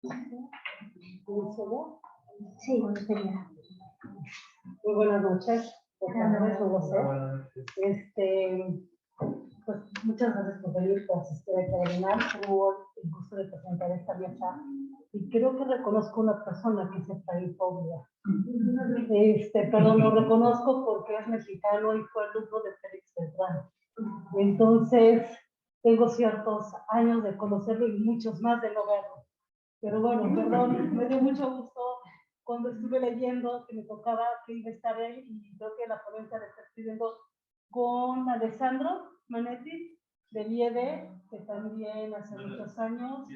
Sí, sería. Muy buenas noches. Pues muchas gracias por venir, por asistir aquí a webinar. Tengo el gusto de presentar esta mesa y creo que reconozco una persona que es Efraín Foglia. Pero lo reconozco porque es mexicano y fue alumno de Félix Beltrán. Entonces, tengo ciertos años de conocerlo y muchos más de no verlo. Pero bueno, perdón, me dio mucho gusto cuando estuve leyendo que me tocaba que iba a estar él y creo que la ponencia la está escribiendo con Alessandro Manetti de Liede, que también hace muchos años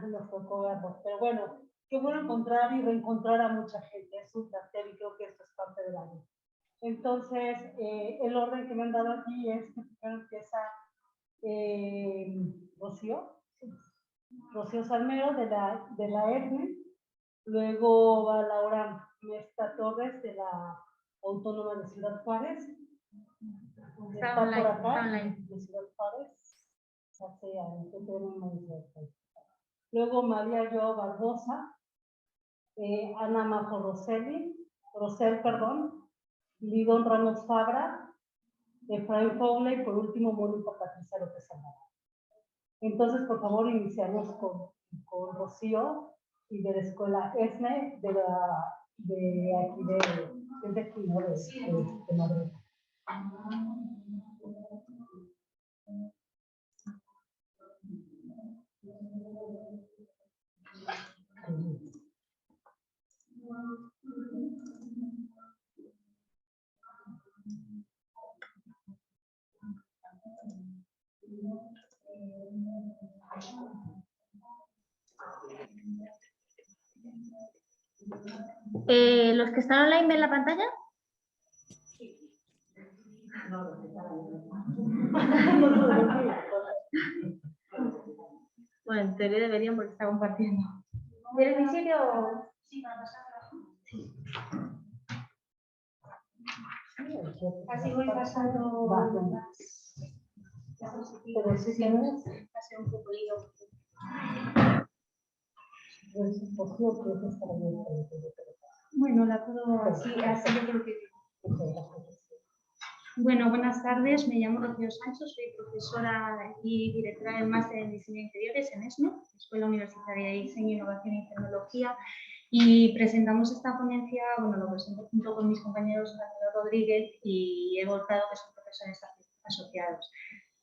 nos tocó verlo. Pero bueno, qué bueno encontrar y reencontrar a mucha gente, es un placer y creo que esto es parte del año. Entonces, el orden que me han dado aquí es que primero empieza Rocío Salmero de la ESNE, luego va Laura Mesta Torres de la Autónoma de Ciudad Juárez, está por acá, de Ciudad Juárez, luego María Yo Barbosa, Ana Majo Rosel, Lidón Ramos Fabra, Efraín Foglia y por último Mónica Patricia López Zamora. Entonces, por favor, iniciamos con Rocío y de la escuela ESNE de Madrid. ¿Los que están online ven la pantalla? Bueno, en teoría deberían porque está compartiendo. ¿Quieres mi sitio? Sí, para pasarlo. Sí. Así voy pasando las diapositivas. Va a ser un poco lío. Bueno, la puedo así yo creo que... Bueno, buenas tardes, me llamo Rocío Sancho, soy profesora y directora del máster en diseño de interiores en ESNE, Escuela Universitaria de Diseño, Innovación y Tecnología, y presentamos esta ponencia, bueno, lo presento junto con mis compañeros Daniel Rodríguez y Evo Hurtado, que son profesores asociados.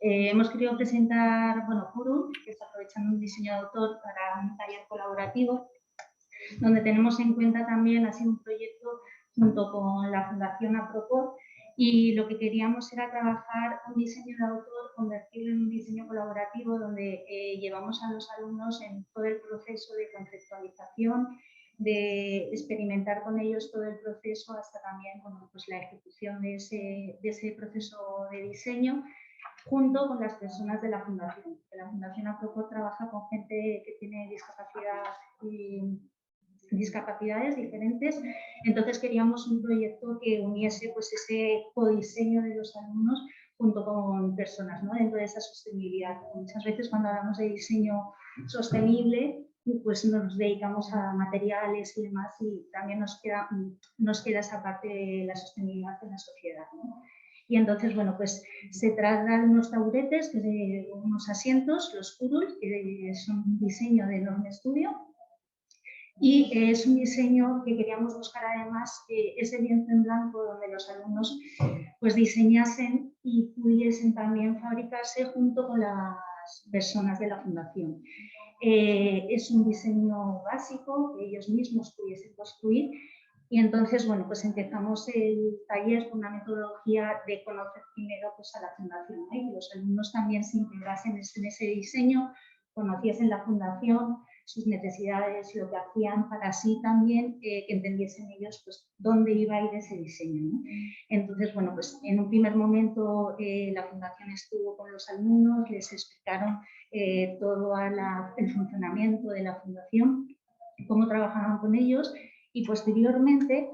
Hemos querido presentar, bueno, Curul, que está aprovechando un diseño de autor para un taller colaborativo, donde tenemos en cuenta también, ha sido un proyecto junto con la Fundación Apropos, y lo que queríamos era trabajar un diseño de autor, convertirlo en un diseño colaborativo donde llevamos a los alumnos en todo el proceso de conceptualización, de experimentar con ellos todo el proceso hasta también bueno, pues la ejecución de ese proceso de diseño junto con las personas de la Fundación. La Fundación Apropos trabaja con gente que tiene discapacidades diferentes, entonces queríamos un proyecto que uniese pues, ese codiseño de los alumnos junto con personas, ¿no? Dentro de esa sostenibilidad. Muchas veces cuando hablamos de diseño sostenible, pues nos dedicamos a materiales y demás y también nos queda esa parte de la sostenibilidad en la sociedad, ¿no? Y entonces, bueno, pues se tratan unos taburetes, unos asientos, los Curul, que son un diseño de Enorme Studio. Y es un diseño que queríamos buscar además ese lienzo en blanco donde los alumnos pues, diseñasen y pudiesen también fabricarse junto con las personas de la Fundación. Es un diseño básico que ellos mismos pudiesen construir y entonces, bueno, pues empezamos el taller con una metodología de conocer primero pues, a la Fundación, ¿eh? Que los alumnos también se integrasen en ese diseño, conociesen la Fundación, sus necesidades, lo que hacían para así también que entendiesen ellos pues, dónde iba a ir ese diseño, ¿no? Entonces, bueno, pues en un primer momento la Fundación estuvo con los alumnos, les explicaron todo el funcionamiento de la Fundación, cómo trabajaban con ellos y posteriormente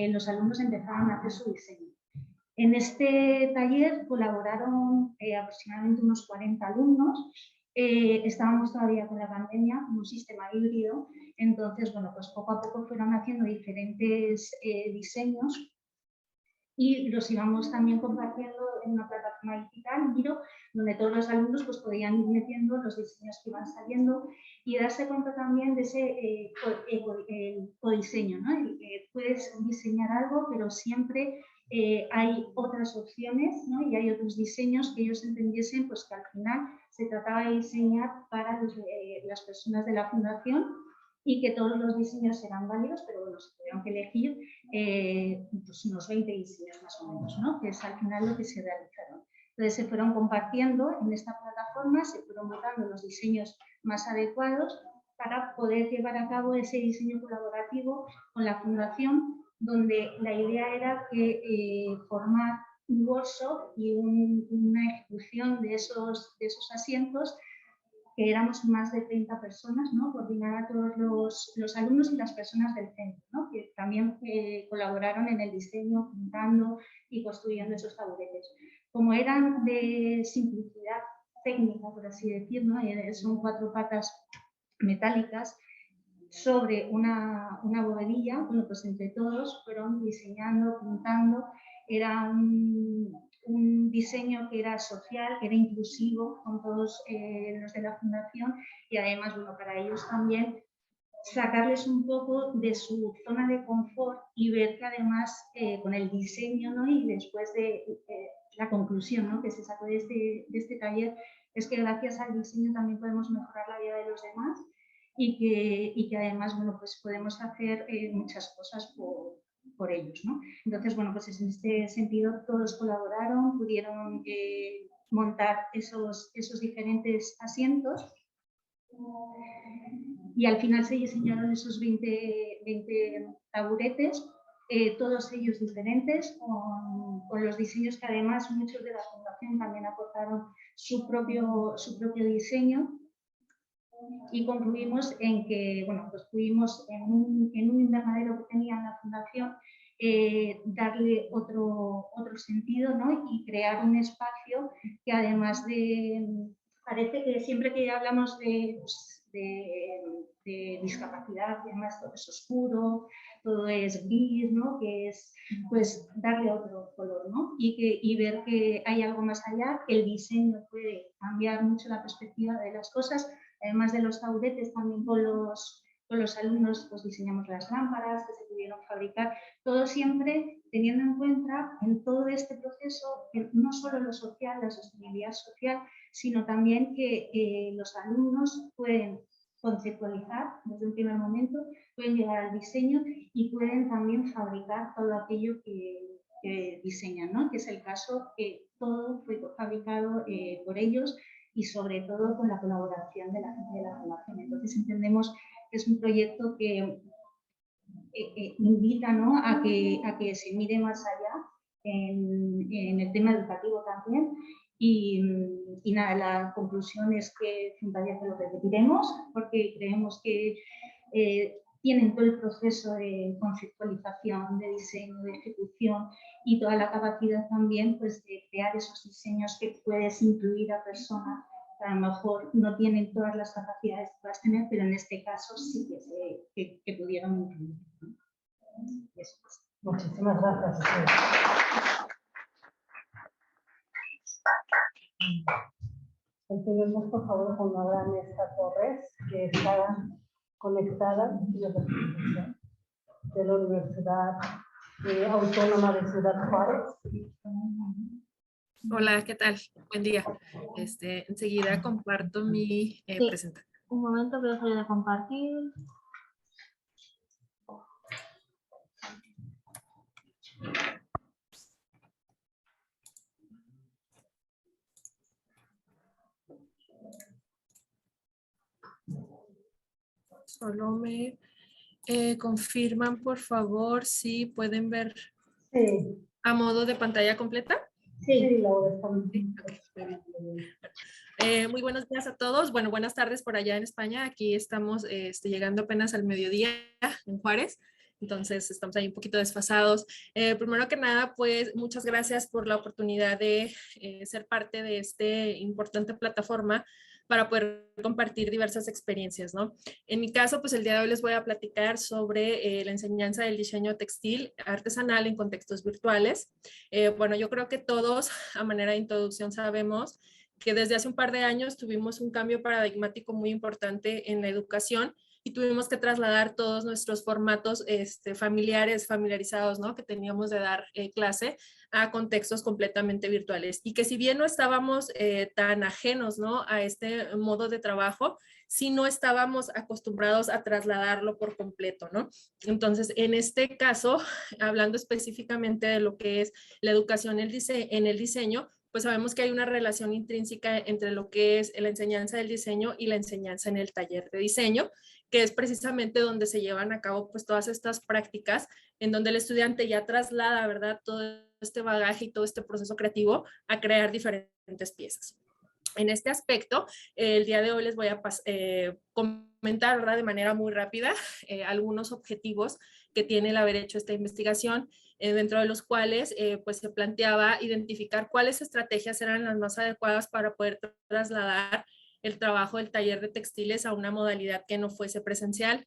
los alumnos empezaron a hacer su diseño. En este taller colaboraron aproximadamente unos 40 alumnos estábamos todavía con la pandemia, un sistema híbrido, entonces, bueno, pues poco a poco fueron haciendo diferentes diseños y los íbamos también compartiendo en una plataforma digital, Miro, donde todos los alumnos pues, podían ir metiendo los diseños que iban saliendo y darse cuenta también de ese codiseño, ¿no? El que puedes diseñar algo, pero siempre hay otras opciones, ¿no? Y hay otros diseños que ellos entendiesen pues, que al final se trataba de diseñar para las personas de la fundación y que todos los diseños eran válidos, pero bueno, se tuvieron que elegir pues unos 20 diseños más o menos, ¿no? Que es al final lo que se realizaron. Entonces se fueron compartiendo en esta plataforma, se fueron votando los diseños más adecuados para poder llevar a cabo ese diseño colaborativo con la fundación, donde la idea era que formar un workshop y una ejecución de esos asientos, que éramos más de 30 personas, ¿no? Coordinar a todos los alumnos y las personas del centro, ¿no? Que también colaboraron en el diseño, pintando y construyendo esos taburetes. Como eran de simplicidad técnica, por así decir, ¿no? Son 4 patas metálicas sobre una bovedilla, bueno, pues entre todos fueron diseñando, pintando, era un diseño que era social, que era inclusivo con todos los de la fundación y además, bueno, para ellos también sacarles un poco de su zona de confort y ver que además con el diseño, ¿no? Y después de la conclusión, ¿no? Que se sacó de este taller es que gracias al diseño también podemos mejorar la vida de los demás y que además, bueno, pues podemos hacer muchas cosas por ellos, ¿no? Entonces, bueno, pues en este sentido todos colaboraron, pudieron montar esos diferentes asientos y al final se diseñaron esos 20 taburetes, todos ellos diferentes, con los diseños que además muchos de la fundación también aportaron su propio diseño. Y concluimos en que, bueno, pues pudimos en un invernadero que tenía la fundación darle otro sentido, ¿no? Y crear un espacio que además parece que siempre que hablamos de discapacidad, además todo es oscuro, todo es gris, ¿no? Que es pues darle otro color, ¿no? Y ver que hay algo más allá, que el diseño puede cambiar mucho la perspectiva de las cosas. Además de los taburetes, también con los alumnos pues, diseñamos las lámparas que se pudieron fabricar, todo siempre teniendo en cuenta en todo este proceso no solo lo social, la sostenibilidad social, sino también que los alumnos pueden conceptualizar desde un primer momento, pueden llegar al diseño y pueden también fabricar todo aquello que diseñan, ¿no? Que es el caso que todo fue fabricado por ellos y sobre todo con la colaboración de la gente de la fundación. Entonces entendemos que es un proyecto que invita, ¿no? a que se mire más allá en el tema educativo también. Y nada, la conclusión es que Fundalia lo repetiremos porque creemos que tienen todo el proceso de conceptualización, de diseño, de ejecución y toda la capacidad también pues, de crear esos diseños que puedes incluir a personas que a lo mejor no tienen todas las capacidades que puedas tener, pero en este caso sí que pudieron incluir. Muchísimas gracias. Continuemos por favor con Nora Nesta Torres, que está conectada de la Universidad Autónoma de Ciudad Juárez. Hola, ¿qué tal? Buen día. Enseguida comparto mi presentación. Un momento, voy a salir de compartir. Solo me confirman, por favor, si pueden ver a modo de pantalla completa. Sí, muy buenos días a todos. Bueno, buenas tardes por allá en España. Aquí estamos llegando apenas al mediodía en Juárez. Entonces estamos ahí un poquito desfasados. Primero que nada, pues muchas gracias por la oportunidad de ser parte de esta importante plataforma para poder compartir diversas experiencias, ¿no? En mi caso, pues el día de hoy les voy a platicar sobre la enseñanza del diseño textil artesanal en contextos virtuales. Bueno, yo creo que todos, a manera de introducción, sabemos que desde hace un par de años tuvimos un cambio paradigmático muy importante en la educación y tuvimos que trasladar todos nuestros formatos familiarizados, ¿no? Que teníamos de dar clase a contextos completamente virtuales. Y que si bien no estábamos tan ajenos, ¿no? A este modo de trabajo, sí no estábamos acostumbrados a trasladarlo por completo, ¿no? Entonces, en este caso, hablando específicamente de lo que es la educación en el diseño, pues sabemos que hay una relación intrínseca entre lo que es la enseñanza del diseño y la enseñanza en el taller de diseño, que es precisamente donde se llevan a cabo pues todas estas prácticas, en donde el estudiante ya traslada, ¿verdad?, todo este bagaje y todo este proceso creativo a crear diferentes piezas. En este aspecto, el día de hoy les voy a comentar, ¿verdad?, de manera muy rápida algunos objetivos que tiene el haber hecho esta investigación, dentro de los cuales pues se planteaba identificar cuáles estrategias eran las más adecuadas para poder trasladar el trabajo del taller de textiles a una modalidad que no fuese presencial.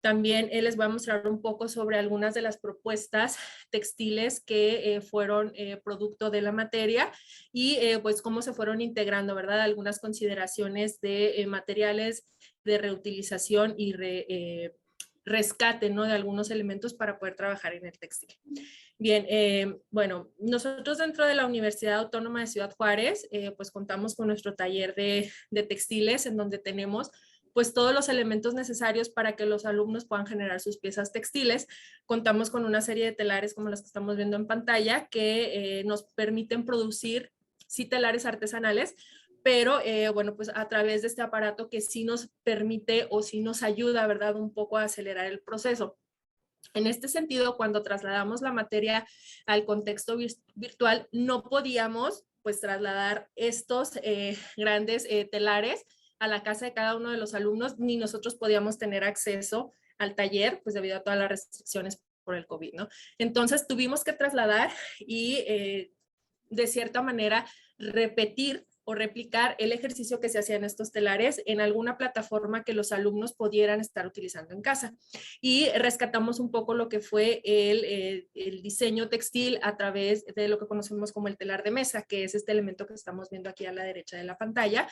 También les voy a mostrar un poco sobre algunas de las propuestas textiles que fueron producto de la materia y pues cómo se fueron integrando, ¿verdad? Algunas consideraciones de materiales de reutilización y rescate, ¿no?, de algunos elementos para poder trabajar en el textil. Bien, bueno, nosotros dentro de la Universidad Autónoma de Ciudad Juárez, pues contamos con nuestro taller de textiles, en donde tenemos pues todos los elementos necesarios para que los alumnos puedan generar sus piezas textiles. Contamos con una serie de telares como las que estamos viendo en pantalla que nos permiten producir sí telares artesanales, pero bueno, pues a través de este aparato que sí nos permite o sí nos ayuda, ¿verdad?, un poco a acelerar el proceso. En este sentido, cuando trasladamos la materia al contexto virtual, no podíamos pues trasladar estos grandes telares a la casa de cada uno de los alumnos, ni nosotros podíamos tener acceso al taller, pues debido a todas las restricciones por el COVID, ¿no? Entonces tuvimos que trasladar y de cierta manera repetir o replicar el ejercicio que se hacía en estos telares en alguna plataforma que los alumnos pudieran estar utilizando en casa. Y rescatamos un poco lo que fue el diseño textil a través de lo que conocemos como el telar de mesa, que es este elemento que estamos viendo aquí a la derecha de la pantalla.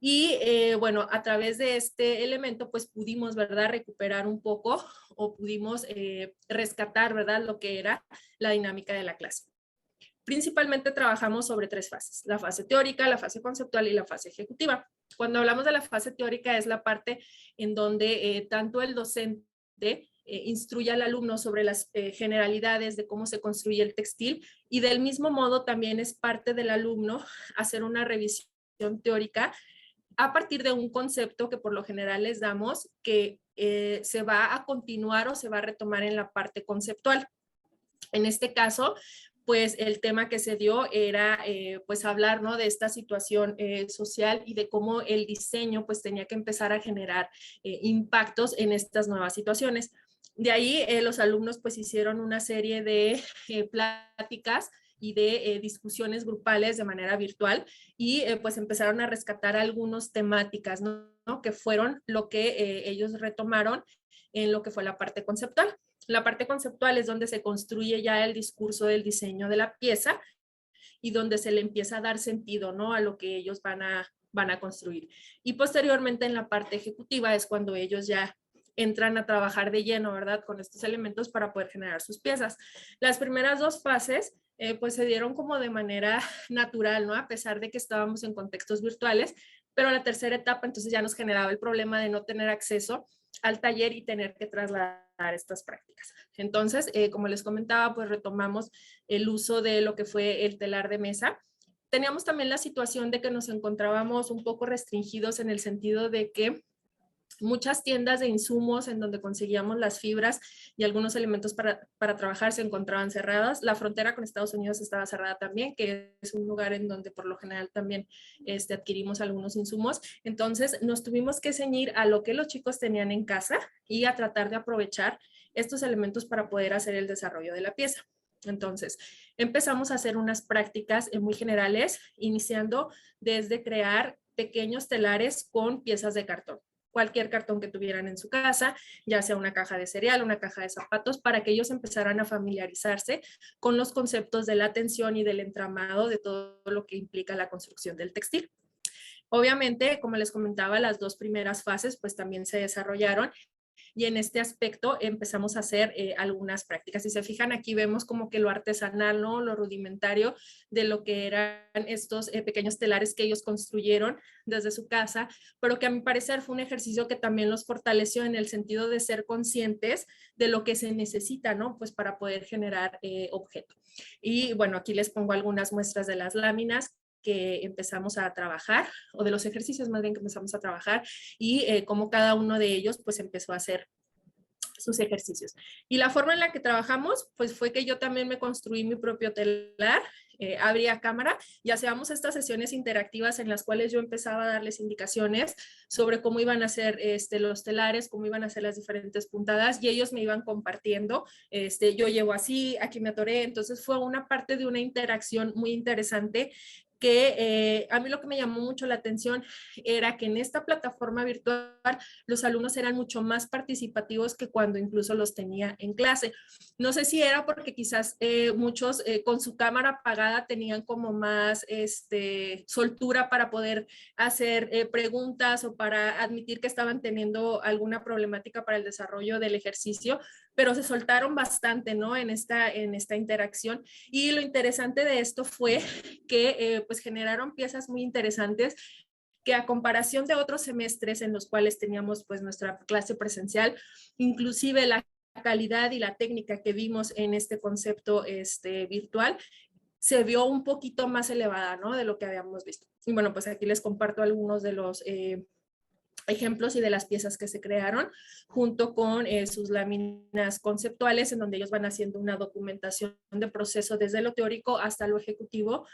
Y bueno, a través de este elemento, pues pudimos, ¿verdad?, recuperar un poco o pudimos rescatar, ¿verdad?, lo que era la dinámica de la clase. Principalmente trabajamos sobre tres fases: la fase teórica, la fase conceptual y la fase ejecutiva. Cuando hablamos de la fase teórica es la parte en donde tanto el docente instruye al alumno sobre las generalidades de cómo se construye el textil, y del mismo modo también es parte del alumno hacer una revisión teórica a partir de un concepto que por lo general les damos que se va a continuar o se va a retomar en la parte conceptual. En este caso, pues el tema que se dio era pues hablar, ¿no?, de esta situación social y de cómo el diseño pues tenía que empezar a generar impactos en estas nuevas situaciones. De ahí los alumnos pues hicieron una serie de pláticas y de discusiones grupales de manera virtual y pues empezaron a rescatar algunas temáticas, ¿no?, que fueron lo que ellos retomaron en lo que fue la parte conceptual. La parte conceptual es donde se construye ya el discurso del diseño de la pieza y donde se le empieza a dar sentido, ¿no?, a lo que ellos van a construir. Y posteriormente en la parte ejecutiva es cuando ellos ya entran a trabajar de lleno, ¿verdad?, con estos elementos para poder generar sus piezas. Las primeras dos fases pues se dieron como de manera natural, ¿no?, a pesar de que estábamos en contextos virtuales, pero la tercera etapa entonces ya nos generaba el problema de no tener acceso al taller y tener que trasladar estas prácticas. Entonces, como les comentaba, pues retomamos el uso de lo que fue el telar de mesa. Teníamos también la situación de que nos encontrábamos un poco restringidos en el sentido de que Muchas tiendas de insumos en donde conseguíamos las fibras y algunos elementos para trabajar se encontraban cerradas. La frontera con Estados Unidos estaba cerrada también, que es un lugar en donde por lo general también adquirimos algunos insumos. Entonces nos tuvimos que ceñir a lo que los chicos tenían en casa y a tratar de aprovechar estos elementos para poder hacer el desarrollo de la pieza. Entonces, empezamos a hacer unas prácticas muy generales, iniciando desde crear pequeños telares con piezas de cartón. Cualquier cartón que tuvieran en su casa, ya sea una caja de cereal, una caja de zapatos, para que ellos empezaran a familiarizarse con los conceptos de la tensión y del entramado de todo lo que implica la construcción del textil. Obviamente, como les comentaba, las dos primeras fases pues también se desarrollaron y en este aspecto empezamos a hacer algunas prácticas. Si se fijan, aquí vemos como que lo artesanal, ¿no? Lo rudimentario de lo que eran estos pequeños telares que ellos construyeron desde su casa, pero que a mi parecer fue un ejercicio que también los fortaleció en el sentido de ser conscientes de lo que se necesita, ¿no? Pues para poder generar objeto. Y bueno, aquí les pongo algunas muestras de las láminas que empezamos a trabajar, o de los ejercicios más bien que empezamos a trabajar, y cómo cada uno de ellos pues empezó a hacer sus ejercicios. Y la forma en la que trabajamos pues fue que yo también me construí mi propio telar, abría cámara y hacíamos estas sesiones interactivas en las cuales yo empezaba a darles indicaciones sobre cómo iban a hacer los telares, cómo iban a hacer las diferentes puntadas y ellos me iban compartiendo, yo llevo así, aquí me atoré, entonces fue una parte de una interacción muy interesante que a mí lo que me llamó mucho la atención era que en esta plataforma virtual los alumnos eran mucho más participativos que cuando incluso los tenía en clase. No sé si era porque quizás muchos con su cámara apagada tenían como más soltura para poder hacer preguntas o para admitir que estaban teniendo alguna problemática para el desarrollo del ejercicio, pero se soltaron bastante, ¿no? En esta interacción. Y lo interesante de esto fue que pues generaron piezas muy interesantes que a comparación de otros semestres en los cuales teníamos pues nuestra clase presencial, inclusive la calidad y la técnica que vimos en este concepto virtual se vio un poquito más elevada, ¿no? De lo que habíamos visto. Y bueno, pues aquí les comparto algunos de los ejemplos y de las piezas que se crearon junto con sus láminas conceptuales en donde ellos van haciendo una documentación de proceso desde lo teórico hasta lo ejecutivo,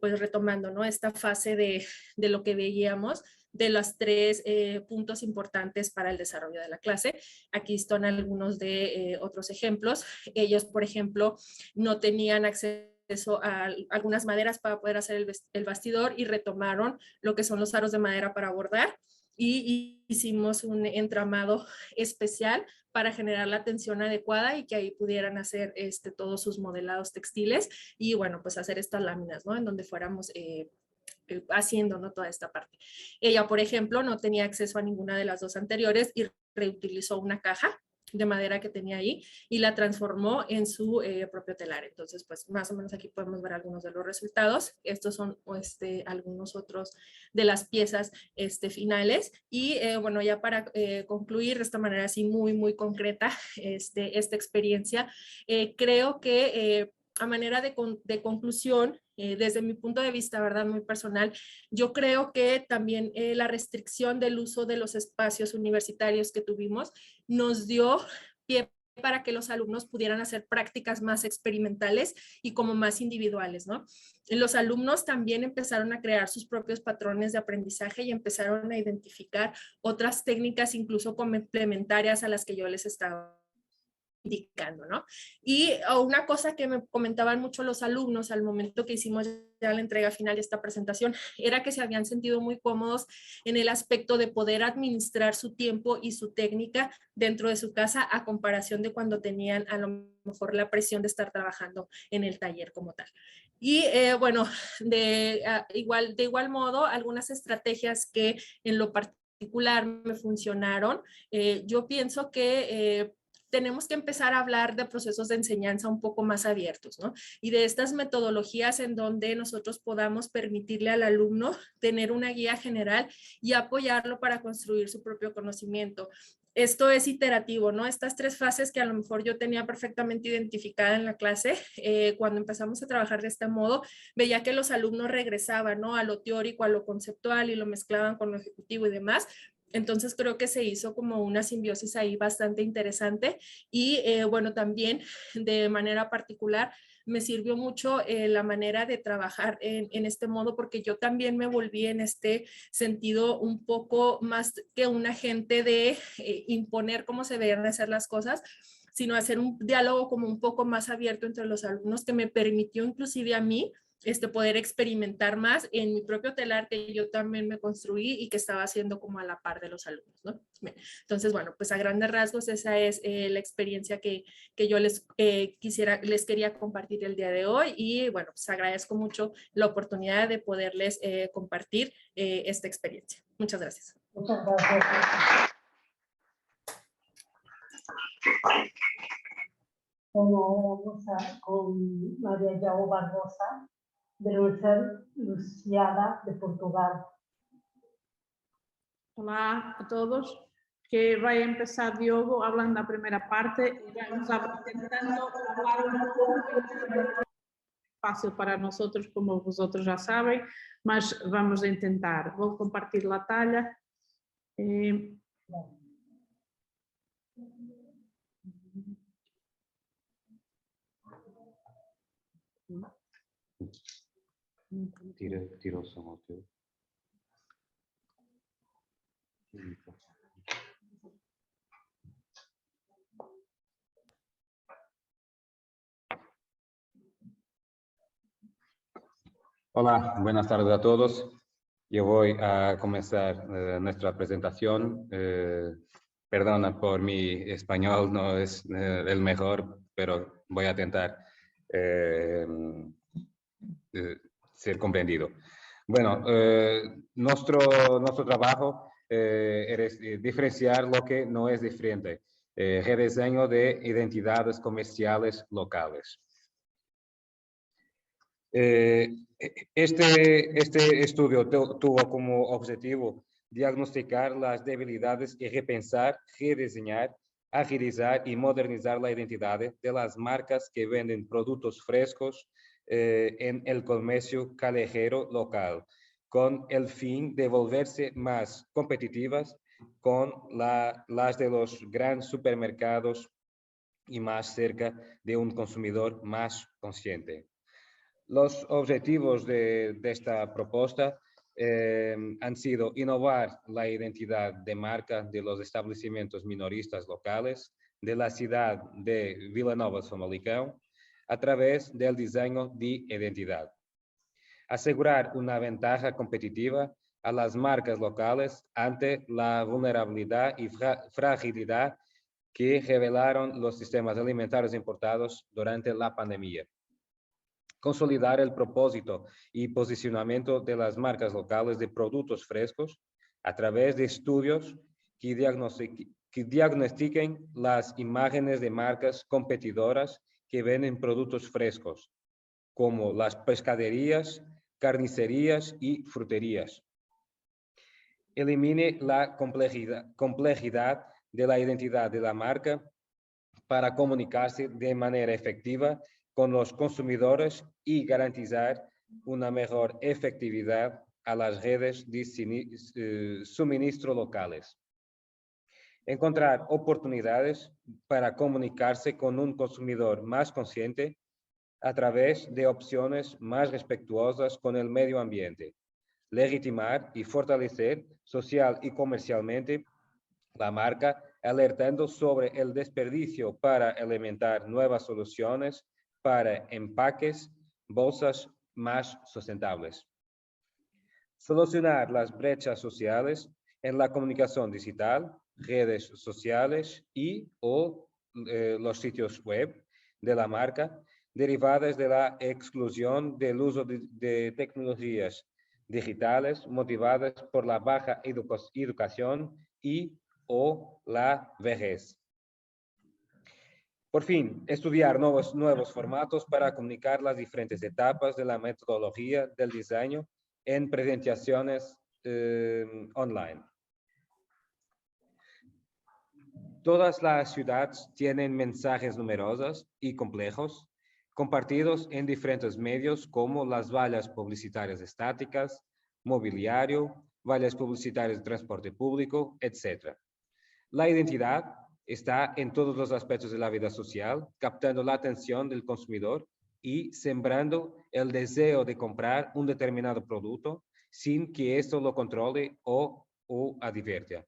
pues retomando, ¿no? Esta fase de lo que veíamos de los tres puntos importantes para el desarrollo de la clase. Aquí están algunos de otros ejemplos. Ellos, por ejemplo, no tenían acceso a algunas maderas para poder hacer el bastidor y retomaron lo que son los aros de madera para bordar y hicimos un entramado especial para generar la tensión adecuada y que ahí pudieran hacer todos sus modelados textiles y bueno, pues hacer estas láminas, ¿no? En donde fuéramos haciendo, ¿no? Toda esta parte. Ella, por ejemplo, no tenía acceso a ninguna de las dos anteriores y reutilizó una caja de madera que tenía ahí y la transformó en su propio telar. Entonces, pues más o menos aquí podemos ver algunos de los resultados. Estos son algunos otros de las piezas finales. Y bueno, ya para concluir de esta manera así muy, muy concreta esta experiencia, creo que a manera de conclusión, desde mi punto de vista, ¿verdad? Muy personal, yo creo que también la restricción del uso de los espacios universitarios que tuvimos nos dio pie para que los alumnos pudieran hacer prácticas más experimentales y como más individuales, ¿no? Los alumnos también empezaron a crear sus propios patrones de aprendizaje y empezaron a identificar otras técnicas incluso complementarias a las que yo les estaba indicando, ¿no? Y una cosa que me comentaban mucho los alumnos al momento que hicimos ya la entrega final de esta presentación era que se habían sentido muy cómodos en el aspecto de poder administrar su tiempo y su técnica dentro de su casa a comparación de cuando tenían a lo mejor la presión de estar trabajando en el taller como tal. Y bueno, de igual modo, algunas estrategias que en lo particular me funcionaron, yo pienso que tenemos que empezar a hablar de procesos de enseñanza un poco más abiertos, ¿no? Y de estas metodologías en donde nosotros podamos permitirle al alumno tener una guía general y apoyarlo para construir su propio conocimiento. Esto es iterativo, ¿no? Estas tres fases que a lo mejor yo tenía perfectamente identificada en la clase, cuando empezamos a trabajar de este modo, veía que los alumnos regresaban, ¿no? A lo teórico, a lo conceptual y lo mezclaban con lo ejecutivo y demás, Entonces creo que se hizo como una simbiosis ahí bastante interesante y bueno, también de manera particular me sirvió mucho la manera de trabajar en este modo, porque yo también me volví en este sentido un poco más que un agente de imponer cómo se deben hacer las cosas, sino hacer un diálogo como un poco más abierto entre los alumnos, que me permitió inclusive a mí poder experimentar más en mi propio telar que yo también me construí y que estaba haciendo como a la par de los alumnos, ¿no? Entonces, bueno, pues a grandes rasgos esa es la experiencia que yo les quería compartir el día de hoy y bueno, pues agradezco mucho la oportunidad de poderles compartir esta experiencia. Muchas gracias. Muchas gracias. Bueno, vamos con María João Barbosa, de la Universidad Lusíada de Portugal. Olá a todos, que vai empezar Diogo hablando da primeira parte e vamos tentando falar um pouco fácil para nós, como vosotros já sabem, mas vamos tentar. Vou compartilhar a tela. Tira o som ao teu. Hola, buenas tardes a todos. Yo voy a comenzar nuestra presentación. Perdona por mi español, no es el mejor, pero voy a intentar ser comprendido. Bueno, nuestro trabajo es diferenciar lo que no es diferente. Rediseño de identidades comerciales locales. Este estudio tuvo como objetivo diagnosticar las debilidades y repensar, rediseñar, agilizar y modernizar la identidad de las marcas que venden productos frescos en el comercio callejero local, con el fin de volverse más competitivas con las de los grandes supermercados y más cerca de un consumidor más consciente. Los objetivos de esta propuesta han sido innovar la identidad de marca de los establecimientos minoristas locales de la ciudad de Vila Nova de Famalicão a través del diseño de identidad. Asegurar una ventaja competitiva a las marcas locales ante la vulnerabilidad y fragilidad que revelaron los sistemas alimentarios importados durante la pandemia. Consolidar el propósito y posicionamiento de las marcas locales de productos frescos a través de estudios que diagnostiquen las imágenes de marcas competidoras que venden productos frescos, como las pescaderías, carnicerías y fruterías. Elimine la complejidad de la identidad de la marca para comunicarse de manera efectiva con los consumidores y garantizar una mejor efectividad a las redes de suministro locales. Encontrar oportunidades para comunicarse con un consumidor más consciente a través de opciones más respetuosas con el medio ambiente. Legitimar y fortalecer social y comercialmente la marca, alertando sobre el desperdicio para implementar nuevas soluciones para empaques, bolsas más sustentables. Solucionar las brechas sociales en la comunicación digital, redes sociales o los sitios web de la marca, derivadas de la exclusión del uso de tecnologías digitales motivadas por la baja educación o la vejez. Por fin, estudiar nuevos formatos para comunicar las diferentes etapas de la metodología del diseño en presentaciones online. Todas las ciudades tienen mensajes numerosos y complejos, compartidos en diferentes medios como las vallas publicitarias estáticas, mobiliario, vallas publicitarias de transporte público, etc. La identidad está en todos los aspectos de la vida social, captando la atención del consumidor y sembrando el deseo de comprar un determinado producto sin que esto lo controle o advierta.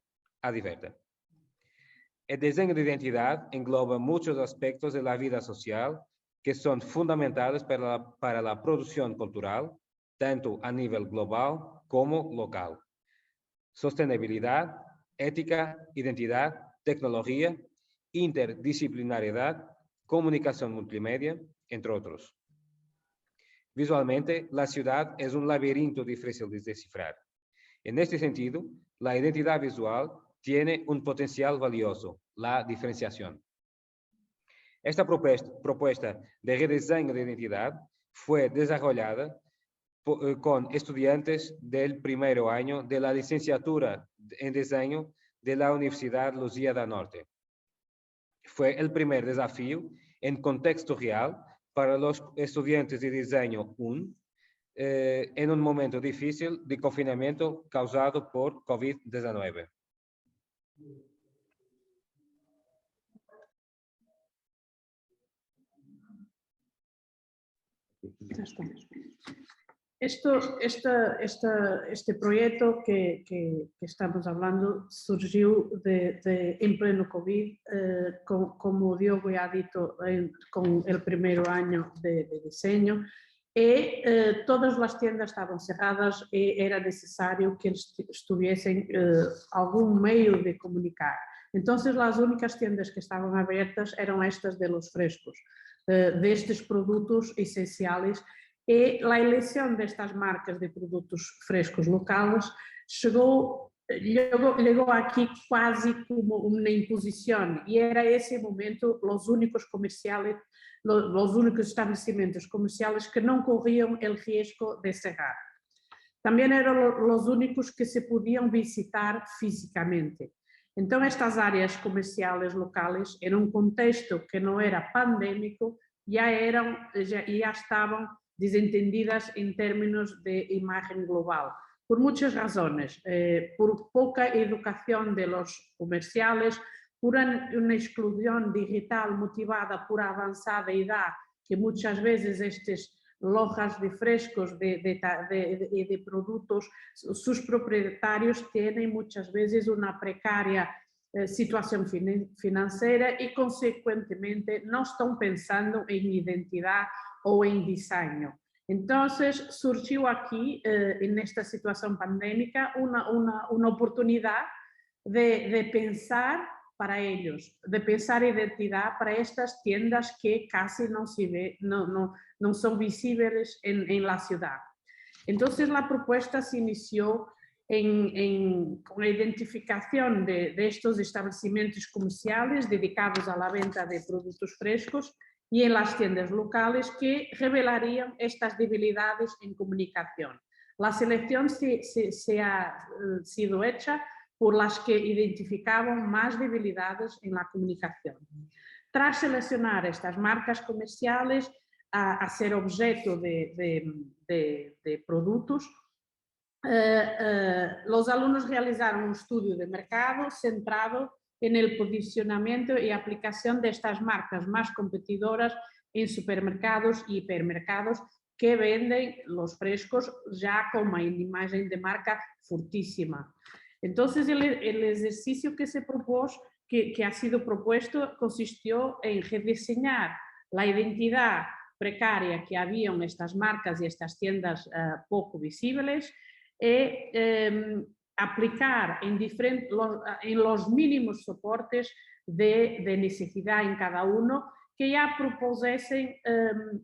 El diseño de identidad engloba muchos aspectos de la vida social que son fundamentales para la producción cultural, tanto a nivel global como local. Sostenibilidad, ética, identidad, tecnología, interdisciplinariedad, comunicación multimedia, entre otros. Visualmente, la ciudad es un laberinto difícil de descifrar. En este sentido, la identidad visual tiene un potencial valioso, la diferenciación. Esta propuesta de rediseño de identidad fue desarrollada con estudiantes del primer año de la licenciatura en diseño de la Universidad Lusíada del Norte. Fue el primer desafío en contexto real para los estudiantes de diseño en un momento difícil de confinamiento causado por COVID-19. Este proyecto que estamos hablando surgió en pleno COVID, como Diogo ya ha dicho, con el primer año de diseño, y todas las tiendas estaban cerradas y era necesario que estuviesen algún medio de comunicar. Entonces las únicas tiendas que estaban abiertas eran estas de los frescos, de estos productos esenciales. E a eleição destas marcas de produtos frescos locais chegou aqui quase como uma imposição, e era esse momento os únicos estabelecimentos comerciais que não corriam o risco de cerrar. Também eram os únicos que se podiam visitar fisicamente. Então estas áreas comerciais locais, em um contexto que não era pandêmico, já estavam desentendidas en términos de imagen global, por muchas razones, por poca educación de los comerciales, por una exclusión digital motivada por avanzada edad, que muchas veces estas lojas de frescos de productos, sus propietarios tienen muchas veces una precaria situación financiera y consecuentemente no están pensando en identidad o en diseño. Entonces surgió aquí, en esta situación pandémica, una oportunidad de pensar para ellos, de pensar identidad para estas tiendas que casi no son visibles en la ciudad. Entonces la propuesta se inició con la identificación de estos establecimientos comerciales dedicados a la venta de productos frescos y en las tiendas locales que revelarían estas debilidades en comunicación. La selección se ha sido hecha por las que identificaban más debilidades en la comunicación. Tras seleccionar estas marcas comerciales a ser objeto de productos, los alumnos realizaron un estudio de mercado centrado en el posicionamiento y aplicación de estas marcas más competidoras en supermercados y hipermercados que venden los frescos ya con una imagen de marca fortísima. Entonces el ejercicio que se propuso, que ha sido propuesto, consistió en rediseñar la identidad precaria que había en estas marcas y estas tiendas poco visibles y aplicar en los mínimos soportes de necesidad en cada uno que ya propusiesen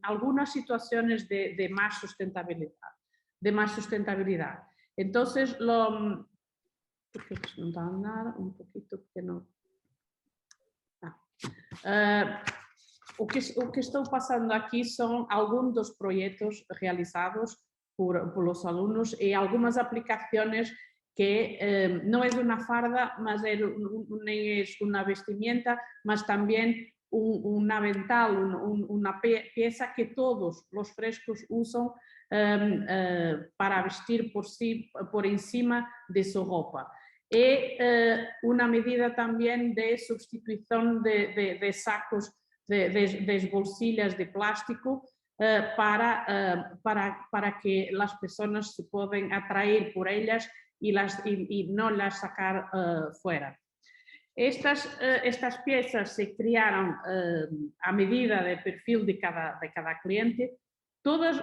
algunas situaciones de más sustentabilidad. Entonces, o que estou pasando aquí son algunos dos proyectos realizados por los alumnos y algunas aplicaciones que no es una farda, más es una vestimenta, más también un avental, una pieza que todos los frescos usan para vestir por encima de su ropa. Y una medida también de sustitución de sacos, de bolsillas de plástico, para que las personas se puedan atraer por ellas y no las sacar fuera. Estas piezas se crearon a medida del perfil de cada cliente. Todas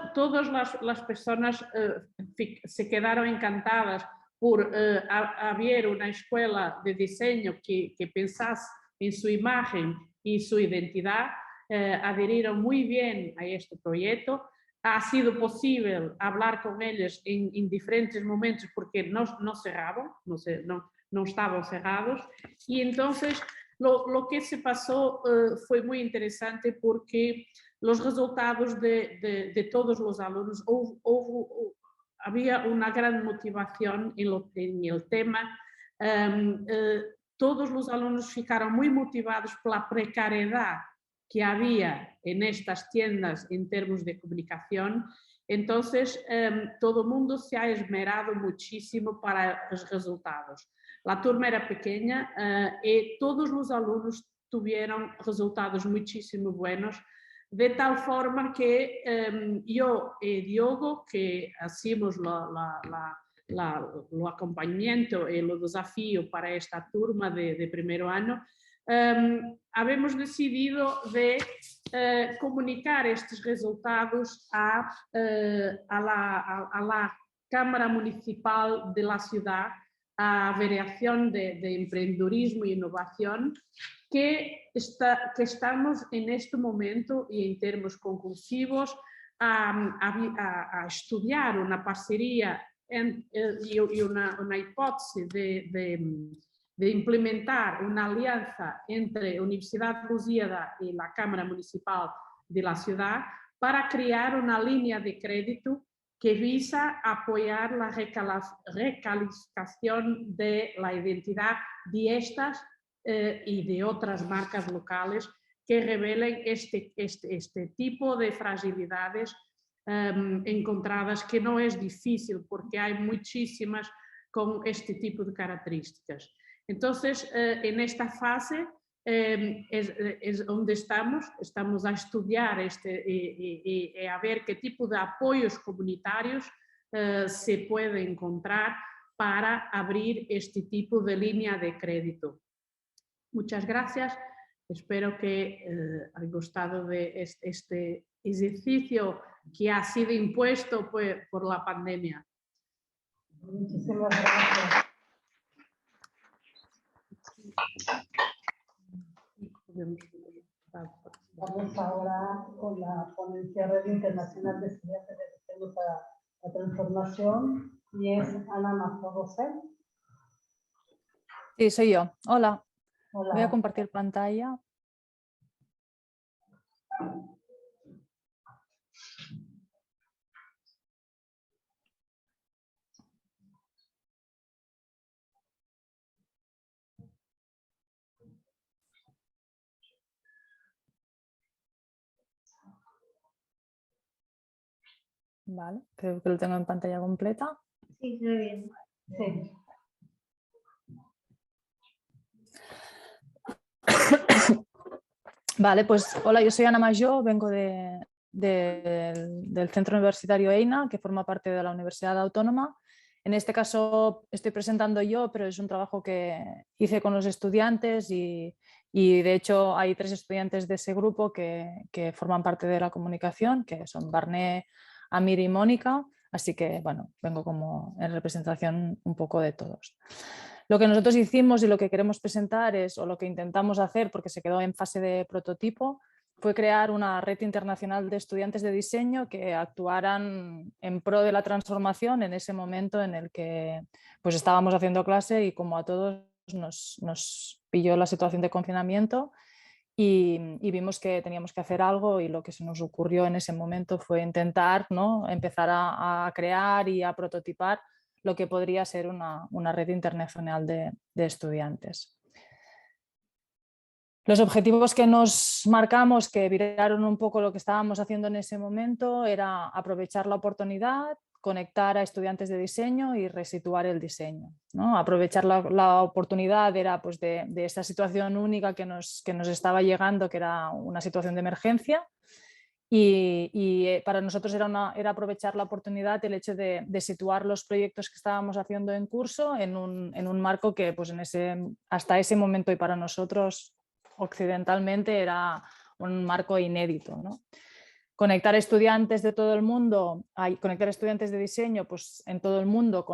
las personas se quedaron encantadas por haber una escuela de diseño que pensase en su imagen y su identidad. Adherieron muy bien a este proyecto. Ha sido posible hablar con ellos en diferentes momentos porque no cerraban, no estaban cerrados. Y entonces lo que se pasó fue muy interesante porque los resultados de todos los alumnos, había una gran motivación en el tema. Todos los alumnos ficaron muy motivados por la precariedad que había en estas tiendas en términos de comunicación. Entonces, todo el mundo se ha esmerado muchísimo para los resultados. La turma era pequeña y todos los alumnos tuvieron resultados muchísimo buenos, de tal forma que yo y Diogo, que hacemos el acompañamiento y el desafío para esta turma de primer año, habemos decidido de comunicar estes resultados a la Cámara Municipal de la ciudad, a Variación de Emprendedorismo e Inovación, que estamos en este momento y en términos conclusivos a estudiar una parcería y una hipótesis de implementar una alianza entre Universidad de Lusíada y la Cámara Municipal de la ciudad para crear una línea de crédito que visa apoyar la recalificación de la identidad de estas y de otras marcas locales que revelen este tipo de fragilidades encontradas, que no es difícil porque hay muchísimas con este tipo de características. Entonces, en esta fase es donde estamos a estudiar y a ver qué tipo de apoyos comunitarios se puede encontrar para abrir este tipo de línea de crédito. Muchas gracias. Espero que haya gustado de este ejercicio que ha sido impuesto por la pandemia. Muchísimas gracias. Vamos ahora con la ponencia Red Internacional de Estudiantes de Diseño para la Transformación y es Ana Mazorosel. Sí, soy yo. Hola. Hola. Voy a compartir pantalla. Vale, creo que lo tengo en pantalla completa. Sí, se ve bien. Sí. Vale, pues hola, yo soy Ana Majó, vengo del Centro Universitario EINA, que forma parte de la Universidad Autónoma. En este caso estoy presentando yo, pero es un trabajo que hice con los estudiantes y de hecho hay 3 estudiantes de ese grupo que forman parte de la comunicación, que son Barné, Amir y Mónica, así que bueno, vengo como en representación un poco de todos. Lo que nosotros hicimos y lo que queremos presentar es, o lo que intentamos hacer, porque se quedó en fase de prototipo, fue crear una red internacional de estudiantes de diseño que actuaran en pro de la transformación en ese momento en el que pues estábamos haciendo clase y como a todos nos pilló la situación de confinamiento y vimos que teníamos que hacer algo y lo que se nos ocurrió en ese momento fue intentar, ¿no?, empezar a crear y a prototipar lo que podría ser una red internacional de estudiantes. Los objetivos que nos marcamos, que viraron un poco lo que estábamos haciendo en ese momento, era aprovechar la oportunidad, conectar a estudiantes de diseño y resituar el diseño, ¿no? Aprovechar la oportunidad era pues, de esa situación única que nos estaba llegando, que era una situación de emergencia. Y para nosotros era aprovechar la oportunidad, el hecho de situar los proyectos que estábamos haciendo en curso en un marco que pues, hasta ese momento y para nosotros occidentalmente era un marco inédito, ¿no? Conectar estudiantes de todo el mundo, conectar estudiantes de diseño pues, en todo el mundo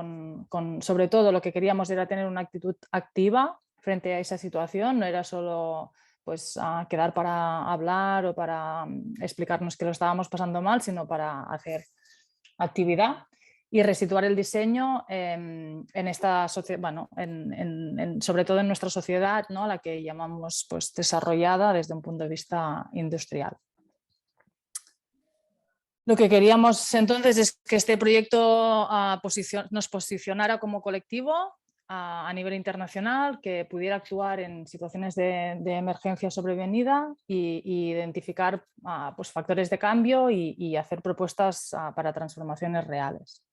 sobre todo lo que queríamos era tener una actitud activa frente a esa situación, no era solo pues, quedar para hablar o para explicarnos que lo estábamos pasando mal, sino para hacer actividad y resituar el diseño en esta sociedad, bueno, sobre todo en nuestra sociedad, ¿no? La que llamamos pues, desarrollada desde un punto de vista industrial. Lo que queríamos entonces es que este proyecto nos posicionara como colectivo a nivel internacional, que pudiera actuar en situaciones de emergencia sobrevenida e identificar pues, factores de cambio y hacer propuestas para transformaciones reales.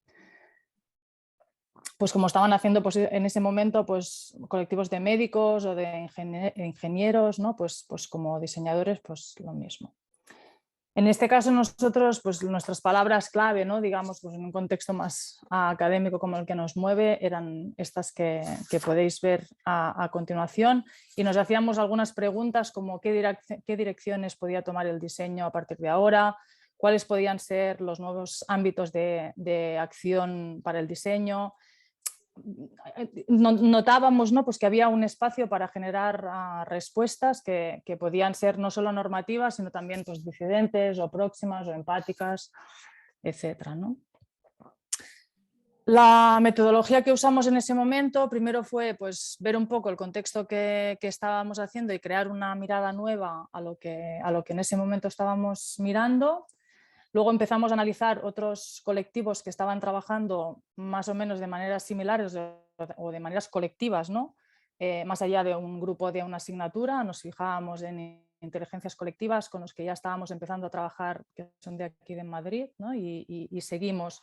Pues como estaban haciendo pues, en ese momento pues, colectivos de médicos o de ingenieros, ¿no? pues como diseñadores pues lo mismo. En este caso nosotros, pues nuestras palabras clave, ¿no? Digamos, pues en un contexto más académico como el que nos mueve, eran estas que podéis ver a continuación, y nos hacíamos algunas preguntas como qué direcciones podía tomar el diseño a partir de ahora, cuáles podían ser los nuevos ámbitos de acción para el diseño. Notábamos, ¿no? Pues que había un espacio para generar respuestas que podían ser no solo normativas, sino también pues, disidentes o próximas o empáticas, etc., ¿no? La metodología que usamos en ese momento primero fue pues, ver un poco el contexto que estábamos haciendo y crear una mirada nueva a lo que en ese momento estábamos mirando. Luego empezamos a analizar otros colectivos que estaban trabajando más o menos de maneras similares o de maneras colectivas, ¿no? Más allá de un grupo de una asignatura, nos fijábamos en inteligencias colectivas con los que ya estábamos empezando a trabajar, que son de aquí de Madrid, ¿no? y seguimos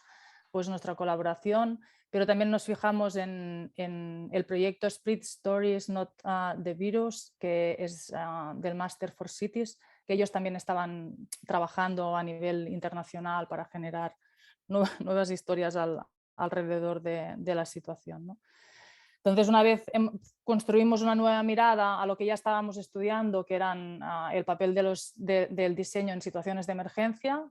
pues, nuestra colaboración, pero también nos fijamos en el proyecto Spread Stories Not the Virus, que es del Master for Cities, que ellos también estaban trabajando a nivel internacional para generar nuevas historias alrededor de la situación, ¿no? Entonces, una vez construimos una nueva mirada a lo que ya estábamos estudiando, que eran el papel del diseño en situaciones de emergencia,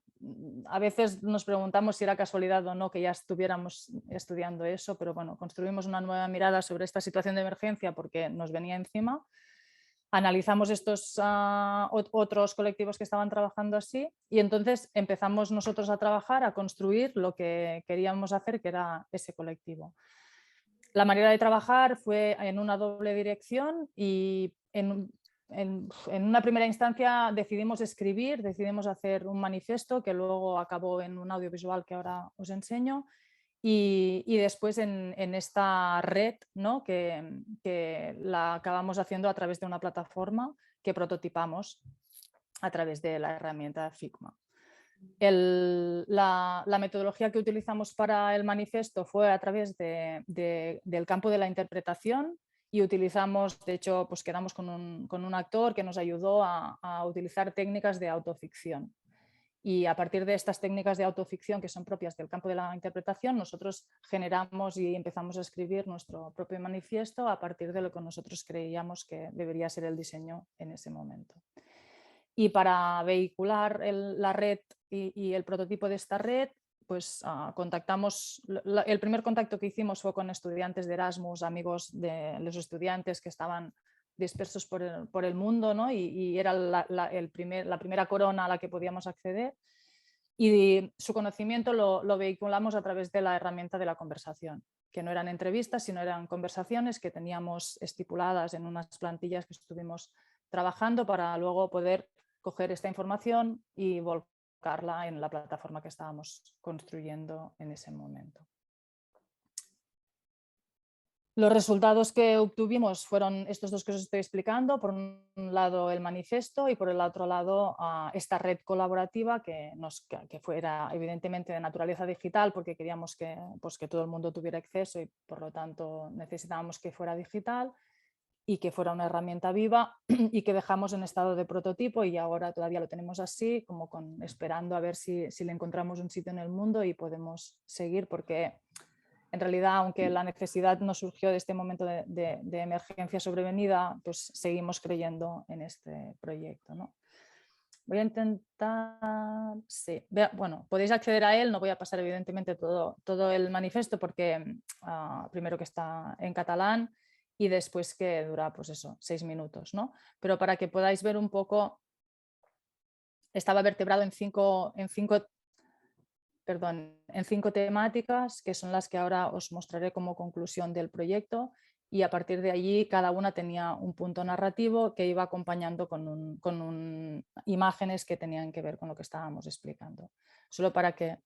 a veces nos preguntamos si era casualidad o no que ya estuviéramos estudiando eso, pero bueno, construimos una nueva mirada sobre esta situación de emergencia porque nos venía encima. Analizamos estos otros colectivos que estaban trabajando así y entonces empezamos nosotros a trabajar, a construir lo que queríamos hacer, que era ese colectivo. La manera de trabajar fue en una doble dirección y en una primera instancia decidimos hacer un manifiesto que luego acabó en un audiovisual que ahora os enseño. Y después en esta red, ¿no? que la acabamos haciendo a través de una plataforma que prototipamos a través de la herramienta Figma. La metodología que utilizamos para el manifiesto fue a través del campo de la interpretación y utilizamos, de hecho, pues quedamos con un actor que nos ayudó a utilizar técnicas de autoficción. Y a partir de estas técnicas de autoficción que son propias del campo de la interpretación, nosotros generamos y empezamos a escribir nuestro propio manifiesto a partir de lo que nosotros creíamos que debería ser el diseño en ese momento. Y para vehicular la red y el prototipo de esta red, pues contactamos, el primer contacto que hicimos fue con estudiantes de Erasmus, amigos de los estudiantes que estaban dispersos por el mundo, ¿no? y era la primera corona a la que podíamos acceder, y su conocimiento lo vehiculamos a través de la herramienta de la conversación, que no eran entrevistas, sino eran conversaciones que teníamos estipuladas en unas plantillas que estuvimos trabajando para luego poder coger esta información y volcarla en la plataforma que estábamos construyendo en ese momento. Los resultados que obtuvimos fueron estos dos que os estoy explicando. Por un lado el manifiesto y por el otro lado esta red colaborativa que fuera evidentemente de naturaleza digital, porque queríamos que todo el mundo tuviera acceso y por lo tanto necesitábamos que fuera digital y que fuera una herramienta viva y que dejamos en estado de prototipo y ahora todavía lo tenemos así, como esperando a ver si le encontramos un sitio en el mundo y podemos seguir, porque en realidad, aunque la necesidad no surgió de este momento de emergencia sobrevenida, pues seguimos creyendo en este proyecto, ¿no? Voy a intentar, sí, bueno, podéis acceder a él, no voy a pasar evidentemente todo el manifiesto porque primero que está en catalán y después que dura, pues eso, 6 minutos, ¿no? Pero para que podáis ver un poco, estaba vertebrado en cinco temáticas, que son las que ahora os mostraré como conclusión del proyecto, y a partir de allí cada una tenía un punto narrativo que iba acompañando con imágenes que tenían que ver con lo que estábamos explicando. Solo para que...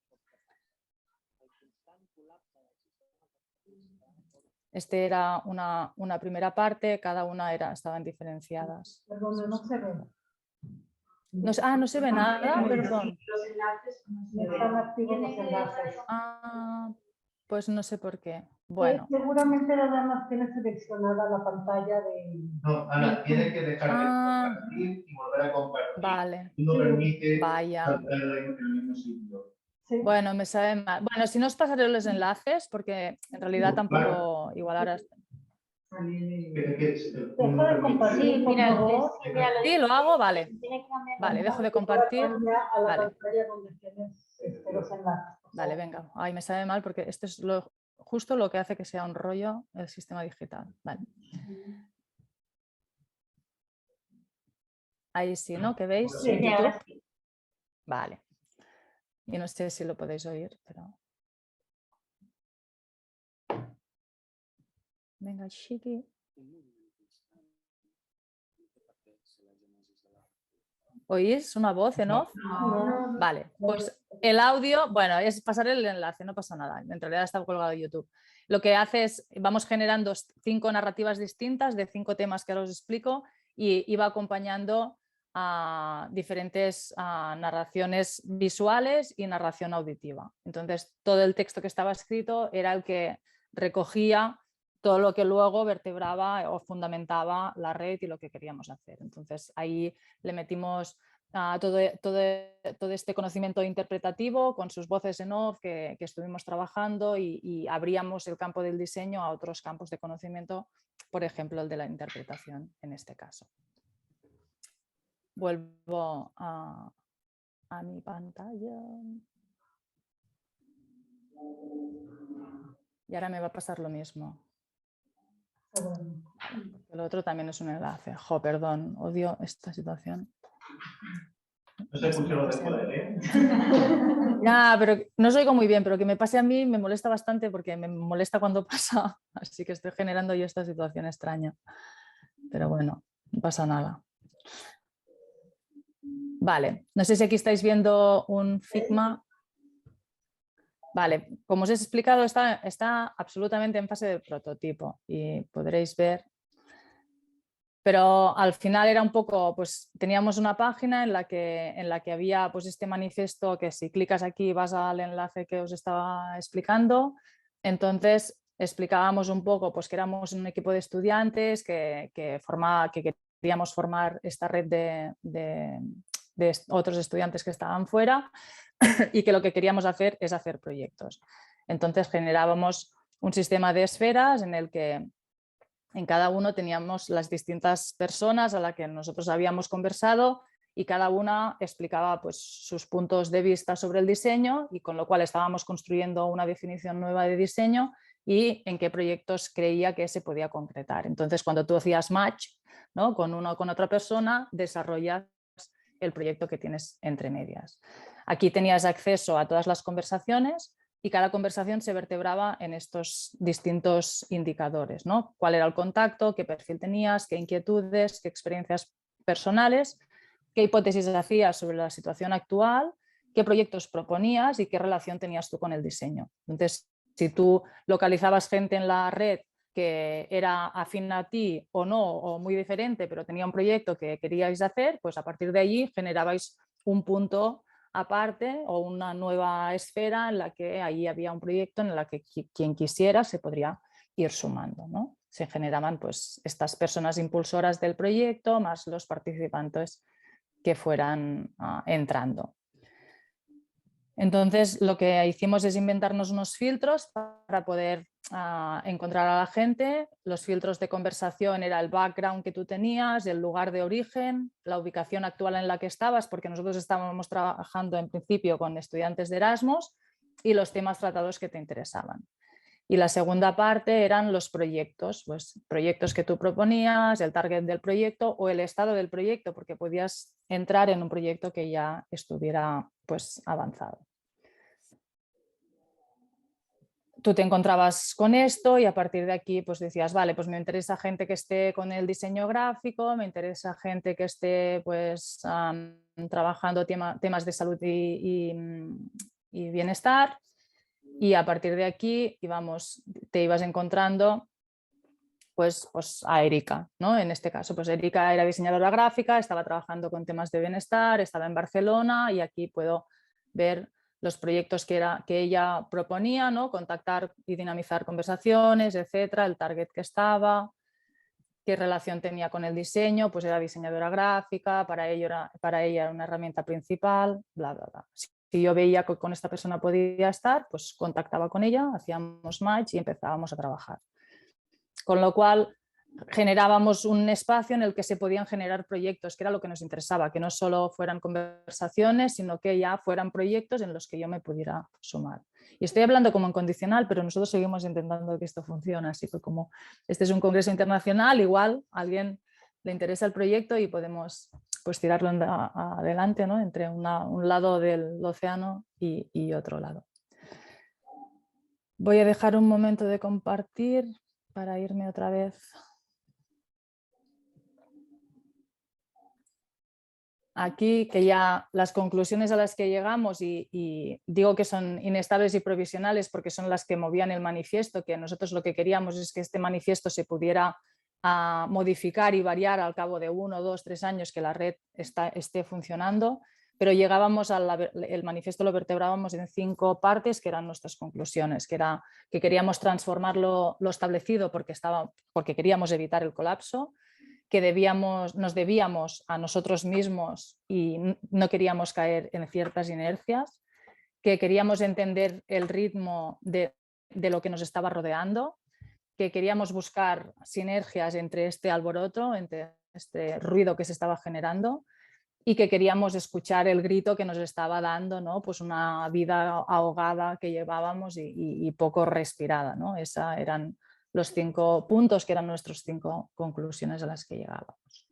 Este era una primera parte, cada una estaban diferenciadas. Perdón, no se ve. No se ve nada, perdón. Los enlaces No están activos los enlaces. Pues no sé por qué. Bueno. Seguramente nada más tiene seleccionada la pantalla de... No, Ana, tiene que dejar de compartir y volver a compartir. Vale. No permite Vaya. saltar el mismo sitio. Sí. Bueno, me sabe mal. Bueno, si no os pasaré los enlaces, porque en realidad tampoco, igual ahora... Deja de compartir, Sí, mira, por favor. Sí, lo hago, vale. Tiene que cambiar. Vale, dejo de compartir. A la Vale. pantalla donde tienes los enlaces. Vale, venga. Ay, me sabe mal porque esto es justo lo que hace que sea un rollo el sistema digital. Vale. Ahí sí, ¿no? ¿Que veis? Sí, en ahora YouTube? sí. Vale. Y no sé si lo podéis oír, pero... Venga, chiqui. ¿Oís una voz en off? No. Vale, pues el audio, bueno, es pasar el enlace, no pasa nada, en realidad está colgado en YouTube. Lo que hace es, vamos generando 5 narrativas distintas de 5 temas que ahora os explico y va acompañando a diferentes narraciones visuales y narración auditiva. Entonces, todo el texto que estaba escrito era el que recogía todo lo que luego vertebraba o fundamentaba la red y lo que queríamos hacer. Entonces, ahí le metimos todo este conocimiento interpretativo con sus voces en off que estuvimos trabajando y abríamos el campo del diseño a otros campos de conocimiento, por ejemplo, el de la interpretación en este caso. Vuelvo a mi pantalla. Y ahora me va a pasar lo mismo. El otro también es un enlace. Jo, perdón, odio esta situación. No se funciona de poder, ¿eh? Ya, pero no os oigo muy bien, pero que me pase a mí me molesta bastante porque me molesta cuando pasa. Así que estoy generando yo esta situación extraña. Pero bueno, no pasa nada. Vale, no sé si aquí estáis viendo un Figma. Vale, como os he explicado, está absolutamente en fase de prototipo y podréis ver. Pero al final era un poco, pues teníamos una página en la que había pues este manifiesto que si clicas aquí vas al enlace que os estaba explicando. Entonces explicábamos un poco pues que éramos un equipo de estudiantes que queríamos formar esta red de otros estudiantes que estaban fuera y que lo que queríamos hacer es hacer proyectos. Entonces generábamos un sistema de esferas en el que en cada uno teníamos las distintas personas a las que nosotros habíamos conversado y cada una explicaba pues, sus puntos de vista sobre el diseño y con lo cual estábamos construyendo una definición nueva de diseño y en qué proyectos creía que se podía concretar. Entonces, cuando tú hacías match, ¿no? con una o con otra persona, desarrollas el proyecto que tienes entre medias. Aquí tenías acceso a todas las conversaciones y cada conversación se vertebraba en estos distintos indicadores, ¿no? Cuál era el contacto, qué perfil tenías, qué inquietudes, qué experiencias personales, qué hipótesis hacías sobre la situación actual, qué proyectos proponías y qué relación tenías tú con el diseño. Entonces, si tú localizabas gente en la red que era afín a ti o no, o muy diferente, pero tenía un proyecto que queríais hacer, pues a partir de allí generabais un punto aparte o una nueva esfera en la que ahí había un proyecto en la que quien quisiera se podría ir sumando, ¿no? Se generaban pues estas personas impulsoras del proyecto más los participantes que fueran entrando. Entonces lo que hicimos es inventarnos unos filtros para poder encontrar a la gente. Los filtros de conversación era el background que tú tenías, el lugar de origen, la ubicación actual en la que estabas, porque nosotros estábamos trabajando en principio con estudiantes de Erasmus, y los temas tratados que te interesaban. Y la segunda parte eran los proyectos, pues proyectos que tú proponías, el target del proyecto o el estado del proyecto, porque podías entrar en un proyecto que ya estuviera pues avanzado. Tú te encontrabas con esto y a partir de aquí pues decías, vale, pues me interesa gente que esté con el diseño gráfico, me interesa gente que esté pues trabajando temas de salud y bienestar, y a partir de aquí te ibas encontrando pues a Erika, ¿no? En este caso, pues Erika era diseñadora gráfica, estaba trabajando con temas de bienestar, estaba en Barcelona, y aquí puedo ver los proyectos que ella proponía, ¿no? Contactar y dinamizar conversaciones, etcétera, el target que estaba, qué relación tenía con el diseño, pues era diseñadora gráfica, para ella era una herramienta principal, bla, bla, bla. Si yo veía que con esta persona podía estar, pues contactaba con ella, hacíamos match y empezábamos a trabajar. Con lo cual generábamos un espacio en el que se podían generar proyectos, que era lo que nos interesaba, que no solo fueran conversaciones, sino que ya fueran proyectos en los que yo me pudiera sumar. Y estoy hablando como en condicional, pero nosotros seguimos intentando que esto funcione, así que como este es un congreso internacional, igual a alguien le interesa el proyecto y podemos pues tirarlo adelante, ¿no? Entre un lado del océano y otro lado. Voy a dejar un momento de compartir para irme otra vez. Aquí, que ya las conclusiones a las que llegamos, y digo que son inestables y provisionales porque son las que movían el manifiesto, que nosotros lo que queríamos es que este manifiesto se pudiera modificar y variar al cabo de 1, 2, 3 años que la red esté funcionando, pero llegábamos el manifiesto lo vertebrábamos en 5 partes que eran nuestras conclusiones, que era que queríamos transformar lo establecido porque queríamos evitar el colapso, que nos debíamos a nosotros mismos y no queríamos caer en ciertas inercias, que queríamos entender el ritmo de lo que nos estaba rodeando, que queríamos buscar sinergias entre este alboroto, entre este ruido que se estaba generando, y que queríamos escuchar el grito que nos estaba dando, ¿no? Pues una vida ahogada que llevábamos y poco respirada, ¿no? Esos eran los 5 puntos que eran nuestras 5 conclusiones a las que llegábamos.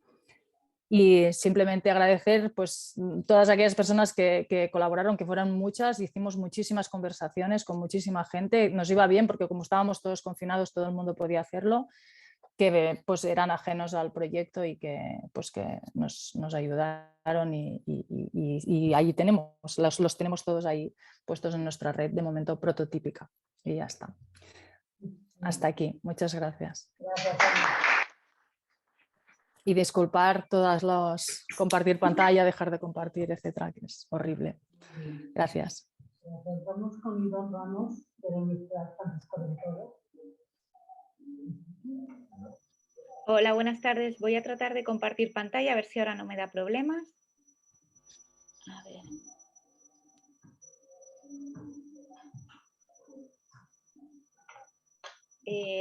Y simplemente agradecer pues todas aquellas personas que colaboraron, que fueron muchas, hicimos muchísimas conversaciones con muchísima gente, nos iba bien porque como estábamos todos confinados todo el mundo podía hacerlo, que pues eran ajenos al proyecto y que nos ayudaron y ahí los tenemos todos ahí puestos en nuestra red de momento prototípica y ya está. Hasta aquí, muchas gracias. Gracias, Ana. Y disculpar todas los compartir pantalla, dejar de compartir, etcétera, que es horrible. Gracias. Vamos con Iván Ramos, de la Universidad Francisco de Toledo. Hola, buenas tardes. Voy a tratar de compartir pantalla, a ver si ahora no me da problemas. A ver.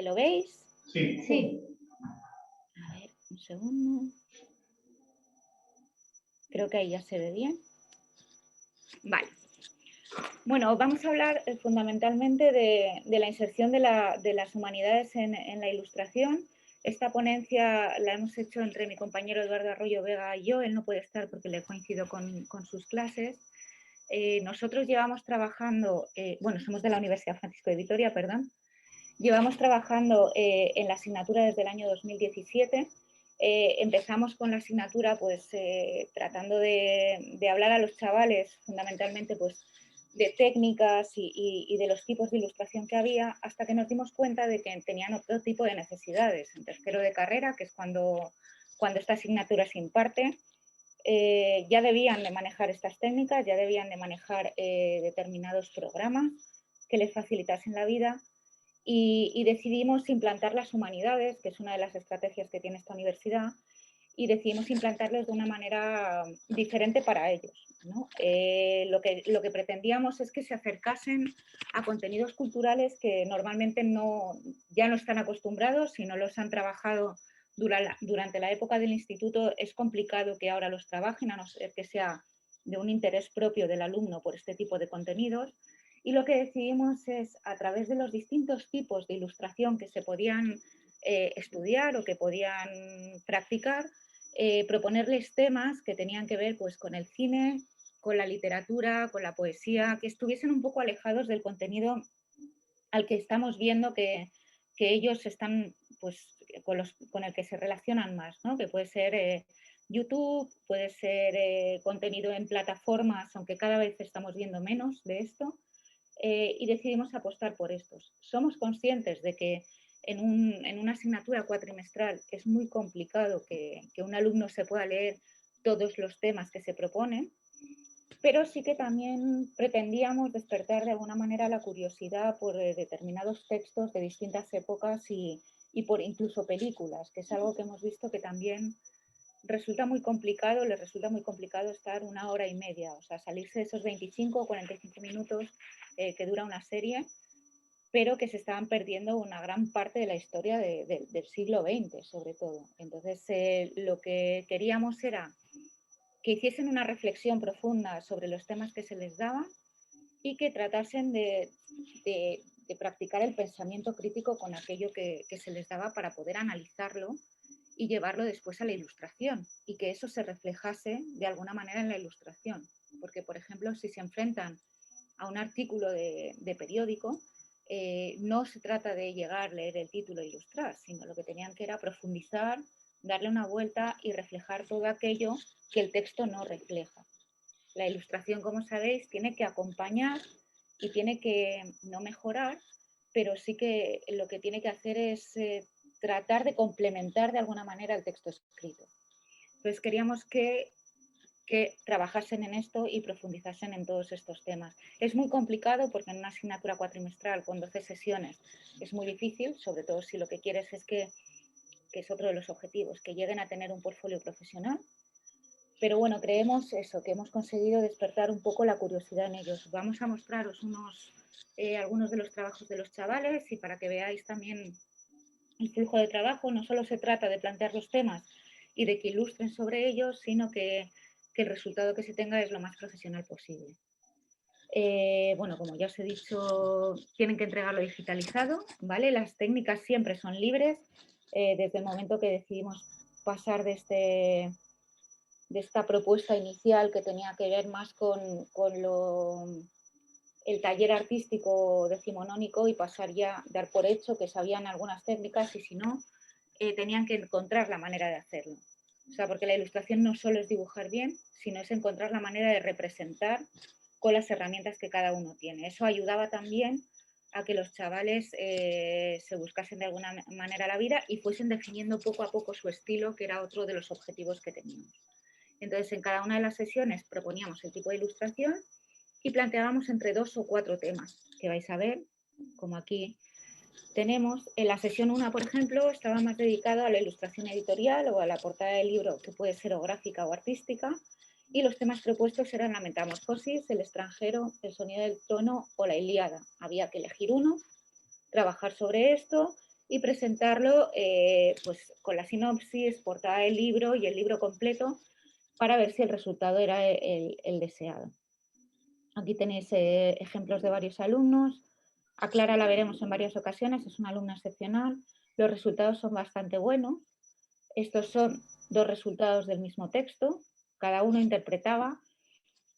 ¿Lo veis? Sí. Sí. A ver, un segundo. Creo que ahí ya se ve bien. Vale. Bueno, vamos a hablar fundamentalmente de la inserción de las humanidades en la ilustración. Esta ponencia la hemos hecho entre mi compañero Eduardo Arroyo Vega y yo. Él no puede estar porque le coincido con sus clases. Nosotros llevamos trabajando, bueno, somos de la Universidad Francisco de Vitoria, perdón. Llevamos trabajando en la asignatura desde el año 2017. Empezamos con la asignatura pues tratando de hablar a los chavales fundamentalmente pues técnicas y de los tipos de ilustración que había, hasta que nos dimos cuenta de que tenían otro tipo de necesidades. En tercero de carrera, que es cuando esta asignatura se imparte, ya debían de manejar estas técnicas, ya debían de manejar determinados programas que les facilitasen la vida, y decidimos implantar las humanidades, que es una de las estrategias que tiene esta universidad, y decidimos implantarlos de una manera diferente para ellos, ¿no? Lo que pretendíamos es que se acercasen a contenidos culturales que normalmente ya no están acostumbrados, si no los han trabajado durante la época del instituto. Es complicado que ahora los trabajen, a no ser que sea de un interés propio del alumno por este tipo de contenidos. Y lo que decidimos es, a través de los distintos tipos de ilustración que se podían estudiar o que podían practicar, proponerles temas que tenían que ver pues, con el cine, con la literatura, con la poesía, que estuviesen un poco alejados del contenido al que estamos viendo que ellos están, pues, con el que se relacionan más, ¿no? Que puede ser YouTube, puede ser contenido en plataformas, aunque cada vez estamos viendo menos de esto, y decidimos apostar por estos. Somos conscientes de que en una asignatura cuatrimestral es muy complicado que un alumno se pueda leer todos los temas que se proponen, pero sí que también pretendíamos despertar de alguna manera la curiosidad por determinados textos de distintas épocas y por incluso películas, que es algo que hemos visto que también resulta muy complicado, les resulta muy complicado estar 1 hora y media, o sea, salirse de esos 25 o 45 minutos que dura una serie, pero que se estaban perdiendo una gran parte de la historia del siglo XX, sobre todo. Entonces, lo que queríamos era que hiciesen una reflexión profunda sobre los temas que se les daban y que tratasen de practicar el pensamiento crítico con aquello que se les daba para poder analizarlo y llevarlo después a la ilustración, y que eso se reflejase de alguna manera en la ilustración. Porque, por ejemplo, si se enfrentan a un artículo de periódico, no se trata de llegar, leer el título e ilustrar, sino lo que tenían que era profundizar, darle una vuelta y reflejar todo aquello que el texto no refleja. La ilustración, como sabéis, tiene que acompañar y tiene que no mejorar, pero sí que lo que tiene que hacer es tratar de complementar de alguna manera el texto escrito. Entonces queríamos que trabajasen en esto y profundizasen en todos estos temas. Es muy complicado porque en una asignatura cuatrimestral con 12 sesiones es muy difícil, sobre todo si lo que quieres es que es otro de los objetivos, que lleguen a tener un portfolio profesional. Pero bueno, creemos eso, que hemos conseguido despertar un poco la curiosidad en ellos. Vamos a mostraros algunos de los trabajos de los chavales, y para que veáis también el flujo de trabajo. No solo se trata de plantear los temas y de que ilustren sobre ellos, sino que el resultado que se tenga es lo más profesional posible. Bueno, como ya os he dicho, tienen que entregarlo digitalizado, ¿vale? Las técnicas siempre son libres. Desde el momento que decidimos pasar de esta propuesta inicial, que tenía que ver más con el taller artístico decimonónico, y pasar ya, dar por hecho que sabían algunas técnicas, y si no, tenían que encontrar la manera de hacerlo. O sea, porque la ilustración no solo es dibujar bien, sino es encontrar la manera de representar con las herramientas que cada uno tiene. Eso ayudaba también a que los chavales se buscasen de alguna manera la vida y fuesen definiendo poco a poco su estilo, que era otro de los objetivos que teníamos. Entonces, en cada una de las sesiones proponíamos el tipo de ilustración y planteábamos entre 2 o 4 temas que vais a ver, como aquí tenemos. En la sesión 1, por ejemplo, estaba más dedicado a la ilustración editorial o a la portada del libro, que puede ser o gráfica o artística, y los temas propuestos eran la metamorfosis, el extranjero, el sonido del tono o la Ilíada. Había que elegir uno, trabajar sobre esto y presentarlo pues, con la sinopsis, portada del libro y el libro completo, para ver si el resultado era el deseado. Aquí tenéis ejemplos de varios alumnos. A Clara la veremos en varias ocasiones, es una alumna excepcional. Los resultados son bastante buenos. Estos son 2 resultados del mismo texto, cada uno interpretaba.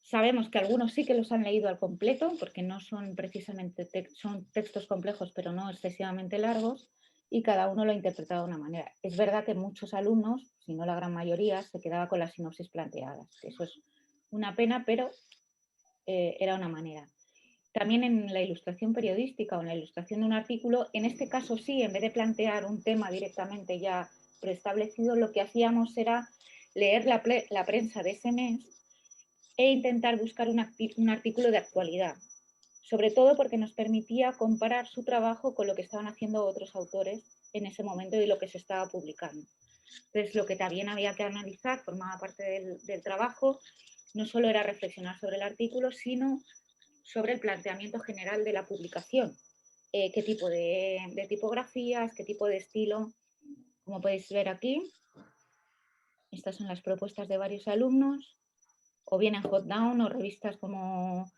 Sabemos que algunos sí que los han leído al completo, porque no son precisamente son textos complejos, pero no excesivamente largos, y cada uno lo ha interpretado de una manera. Es verdad que muchos alumnos, si no la gran mayoría, se quedaba con las sinopsis planteadas. Eso es una pena, pero era una manera. También en la ilustración periodística o en la ilustración de un artículo, en este caso sí, en vez de plantear un tema directamente ya preestablecido, lo que hacíamos era leer la prensa de ese mes e intentar buscar un artículo de actualidad, sobre todo porque nos permitía comparar su trabajo con lo que estaban haciendo otros autores en ese momento y lo que se estaba publicando. Entonces, lo que también había que analizar, formaba parte del trabajo, no solo era reflexionar sobre el artículo, sino sobre el planteamiento general de la publicación. Qué tipo de tipografías, qué tipo de estilo. Como podéis ver aquí, estas son las propuestas de varios alumnos, o bien en Hotdown o revistas como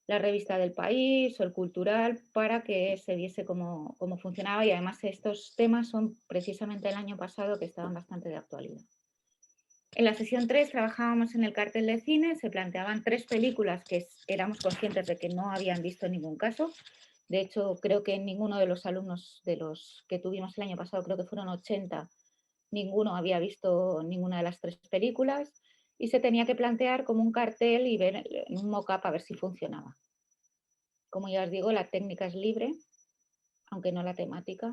la Revista del País o el Cultural, para que se viese cómo funcionaba, y además estos temas son precisamente el año pasado que estaban bastante de actualidad. En la sesión 3 trabajábamos en el cartel de cine, se planteaban 3 películas que éramos conscientes de que no habían visto en ningún caso. De hecho, creo que ninguno de los alumnos de los que tuvimos el año pasado, creo que fueron 80, ninguno había visto ninguna de las 3 películas, y se tenía que plantear como un cartel y ver en un mock-up a ver si funcionaba. Como ya os digo, la técnica es libre, aunque no la temática.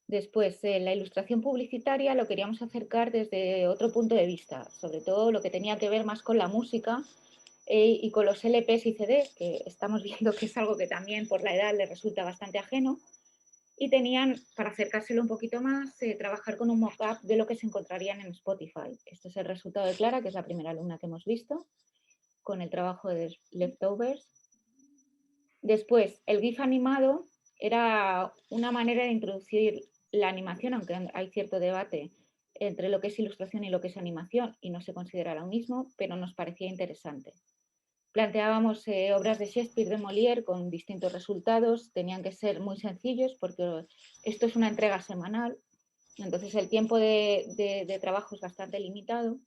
Después, la ilustración publicitaria lo queríamos acercar desde otro punto de vista, sobre todo lo que tenía que ver más con la música y con los LPs y CDs, que estamos viendo que es algo que también por la edad les resulta bastante ajeno, y tenían, para acercárselo un poquito más, trabajar con un mock-up de lo que se encontrarían en Spotify. Este es el resultado de Clara, que es la primera alumna que hemos visto, con el trabajo de Leftovers. Después, el GIF animado era una manera de introducir la animación, aunque hay cierto debate entre lo que es ilustración y lo que es animación, y no se considera lo mismo, pero nos parecía interesante. Planteábamos obras de Shakespeare, de Molière, con distintos resultados. Tenían que ser muy sencillos porque esto es una entrega semanal, entonces el tiempo de trabajo es bastante limitado.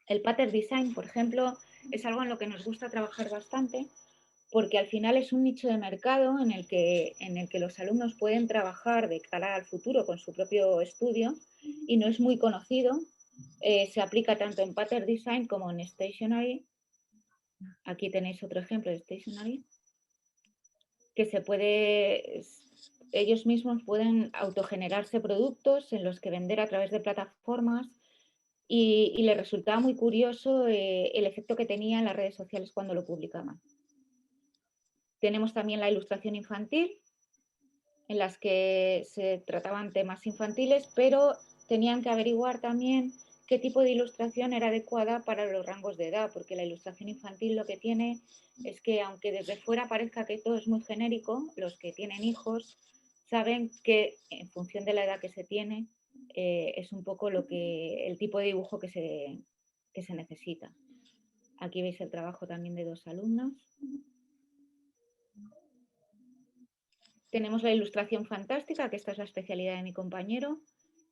El pattern design, por ejemplo, es algo en lo que nos gusta trabajar bastante, porque al final es un nicho de mercado en el que los alumnos pueden trabajar de cara al futuro con su propio estudio y no es muy conocido. Se aplica tanto en pattern design como en stationery. Aquí tenéis otro ejemplo de stationery, que ellos mismos pueden autogenerarse productos en los que vender a través de plataformas, y les resultaba muy curioso el efecto que tenía en las redes sociales cuando lo publicaban. Tenemos también la ilustración infantil, en las que se trataban temas infantiles, pero tenían que averiguar también qué tipo de ilustración era adecuada para los rangos de edad, porque la ilustración infantil lo que tiene es que, aunque desde fuera parezca que todo es muy genérico, los que tienen hijos saben que en función de la edad que se tiene es un poco el tipo de dibujo que se necesita. Aquí veis el trabajo también de 2 alumnos. Tenemos la ilustración fantástica, que esta es la especialidad de mi compañero,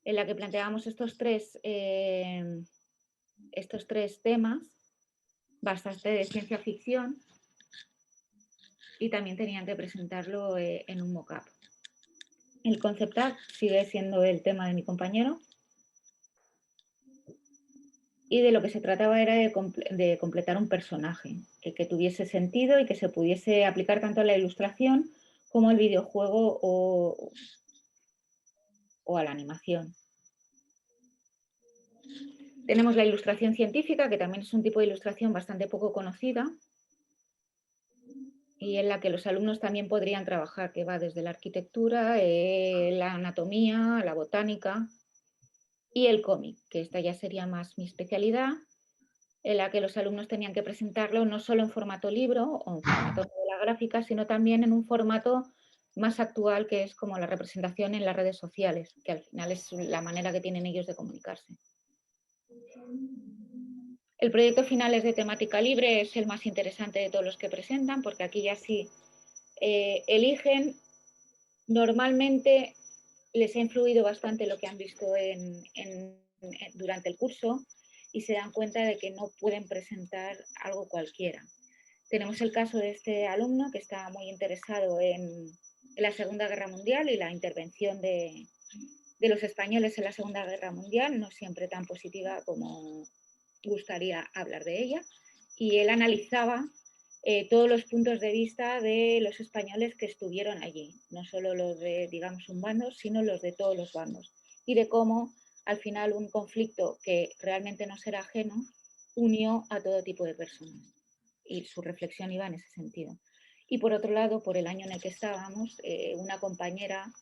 en la que planteábamos estos tres temas, bastante de ciencia ficción, y también tenían que presentarlo en un mock-up. El concept art sigue siendo el tema de mi compañero, y de lo que se trataba era de completar un personaje que tuviese sentido y que se pudiese aplicar tanto a la ilustración como al videojuego o a la animación. Tenemos la ilustración científica, que también es un tipo de ilustración bastante poco conocida y en la que los alumnos también podrían trabajar, que va desde la arquitectura, la anatomía, la botánica y el cómic, que esta ya sería más mi especialidad, en la que los alumnos tenían que presentarlo no solo en formato libro o en formato novela gráfica, sino también en un formato más actual, que es como la representación en las redes sociales, que al final es la manera que tienen ellos de comunicarse. El proyecto final es de temática libre, es el más interesante de todos los que presentan, porque aquí ya sí eligen. Normalmente les ha influido bastante lo que han visto durante el curso y se dan cuenta de que no pueden presentar algo cualquiera. Tenemos el caso de este alumno que está muy interesado en la Segunda Guerra Mundial y la intervención de los españoles en la Segunda Guerra Mundial, no siempre tan positiva como gustaría hablar de ella, y él analizaba todos los puntos de vista de los españoles que estuvieron allí, no solo los de, digamos, un bando, sino los de todos los bandos, y de cómo al final un conflicto que realmente nos era ajeno unió a todo tipo de personas, y su reflexión iba en ese sentido. Y por otro lado, por el año en el que estábamos, una compañera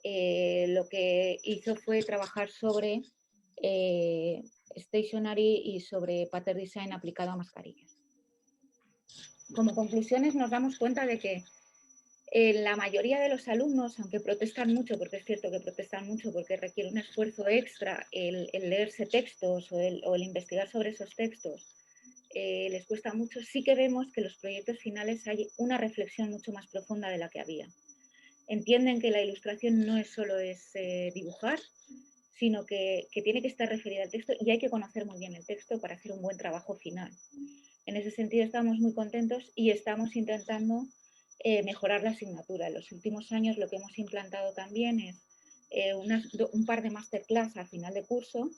lo que hizo fue trabajar sobre stationery y sobre pattern design aplicado a mascarillas. Como conclusiones nos damos cuenta de que la mayoría de los alumnos, aunque protestan mucho, porque es cierto que protestan mucho porque requiere un esfuerzo extra el leerse textos o el investigar sobre esos textos, les cuesta mucho, sí que vemos que en los proyectos finales hay una reflexión mucho más profunda de la que había. Entienden que la ilustración no es solo dibujar, sino que tiene que estar referida al texto y hay que conocer muy bien el texto para hacer un buen trabajo final. En ese sentido estamos muy contentos y estamos intentando mejorar la asignatura. En los últimos años lo que hemos implantado también es un par de masterclass al final de curso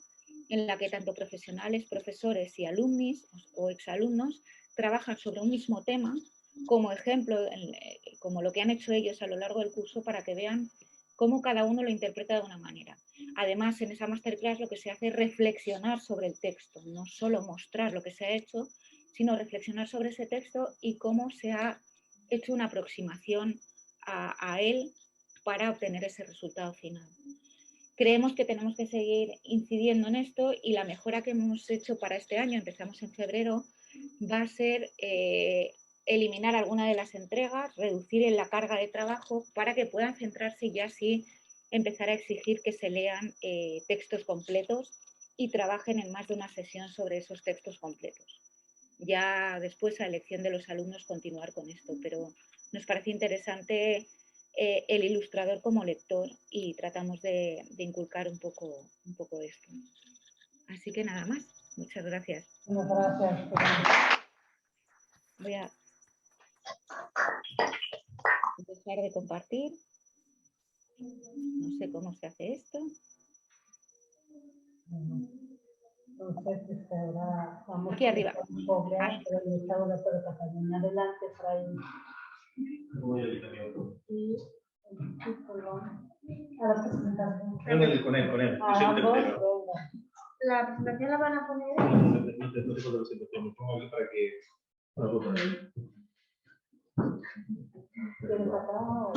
en la que tanto profesionales, profesores y alumnis o exalumnos trabajan sobre un mismo tema como ejemplo, como lo que han hecho ellos a lo largo del curso para que vean cómo cada uno lo interpreta de una manera. Además, en esa masterclass lo que se hace es reflexionar sobre el texto, no solo mostrar lo que se ha hecho, sino reflexionar sobre ese texto y cómo se ha hecho una aproximación a él para obtener ese resultado final. Creemos que tenemos que seguir incidiendo en esto y la mejora que hemos hecho para este año, empezamos en febrero, va a ser eliminar alguna de las entregas, reducir la carga de trabajo para que puedan centrarse y ya así empezar a exigir que se lean textos completos y trabajen en más de una sesión sobre esos textos completos. Ya después a elección de los alumnos continuar con esto, pero nos parece interesante el ilustrador como lector y tratamos de inculcar un poco esto. Así que nada más. Muchas gracias. Muchas gracias. Voy a dejar de compartir. No sé cómo se hace esto. Entonces, ahora vamos aquí arriba. Pero el estado de Cataluña. Adelante, Fray. Ahora presentación. Con él. La presentación la van a poner. No te puedo la presentación, me pongo aquí para que. ¿Quieres acá o...?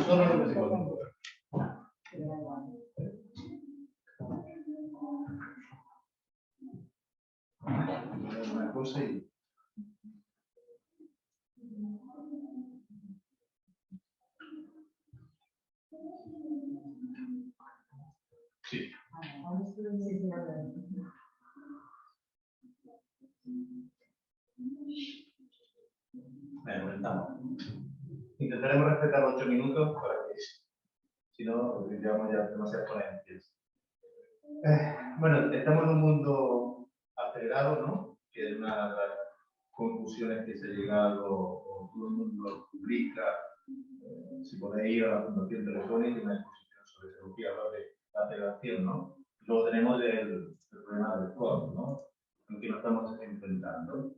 No. Una cosa y... Sí. Comenzamos. Intentaremos respetar 8 minutos para que, si no, llevamos ya demasiadas ponencias. Bueno, estamos en un mundo acelerado, ¿no? Que es una de las conclusiones que se ha llegado, o todo el mundo lo publica. Si podéis ir a la Fundación Telefónica, una exposición sobre cirugía, habla de la aceleración, ¿no? Luego tenemos el problema del COVID, ¿no? En que nos estamos enfrentando.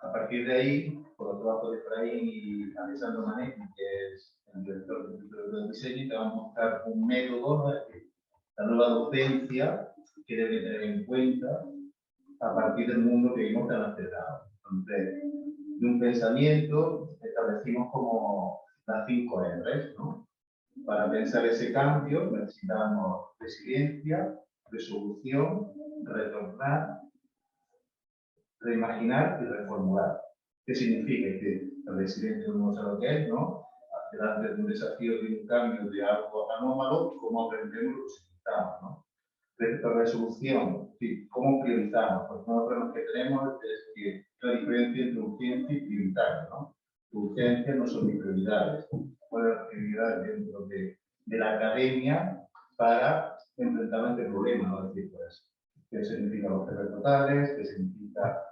A partir de ahí, por el trabajo de Efraín y Alessandro Manetti, que es el director del Instituto del Diseño, te vamos a mostrar un método, ¿no? La nueva docencia que debe tener en cuenta a partir del mundo que vimos tan acelerado. Entonces, de un pensamiento establecimos como las 5 R's, ¿no? Para pensar ese cambio necesitamos resiliencia, resolución, retornar, reimaginar y reformular. ¿Qué significa? Que la resiliencia no sabe lo que es, ¿no? Delante de un desafío, de un cambio, de algo anómalo, ¿cómo aprendemos lo que necesitamos, ¿no? La resolución, sí, ¿cómo priorizamos? Pues uno de los problemas que tenemos es que la diferencia entre urgencia y prioritaria, ¿no? Urgencias no son ni prioridades. ¿Cuál es la prioridad dentro de la academia para enfrentar este problema? ¿No? Es decir, pues, ¿qué significan los jefes totales? ¿Qué significa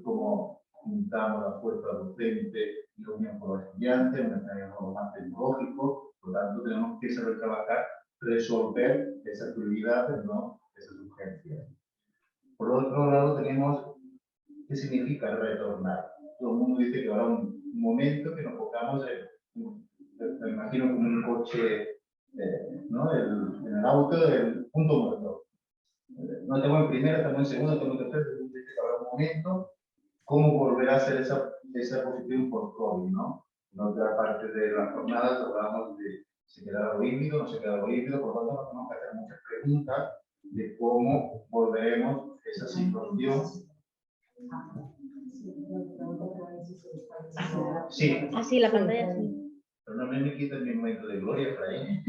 cómo juntamos la fuerza docente y la unión con los estudiantes, un mecanismo más tecnológico? Por lo tanto, tenemos que saber trabajar, resolver esas prioridades, ¿no? Esas urgencias. Por otro lado, tenemos qué significa retornar. todo el mundo dice que habrá un momento que nos pongamos me imagino como un coche, ¿no? En el auto del punto muerto. No estamos en primera, estamos en segunda, estamos en tercera, dice que habrá un momento. ¿Cómo volverá a ser esa posición post-COVID, ¿no? En otra parte de las jornadas hablamos de si queda algo híbrido, no se queda algo híbrido, por lo tanto nos tenemos que hacer muchas preguntas de cómo volveremos a esa situación. Sí. Así, la pantalla sí. Pero no me quita mi momento de gloria, Fray.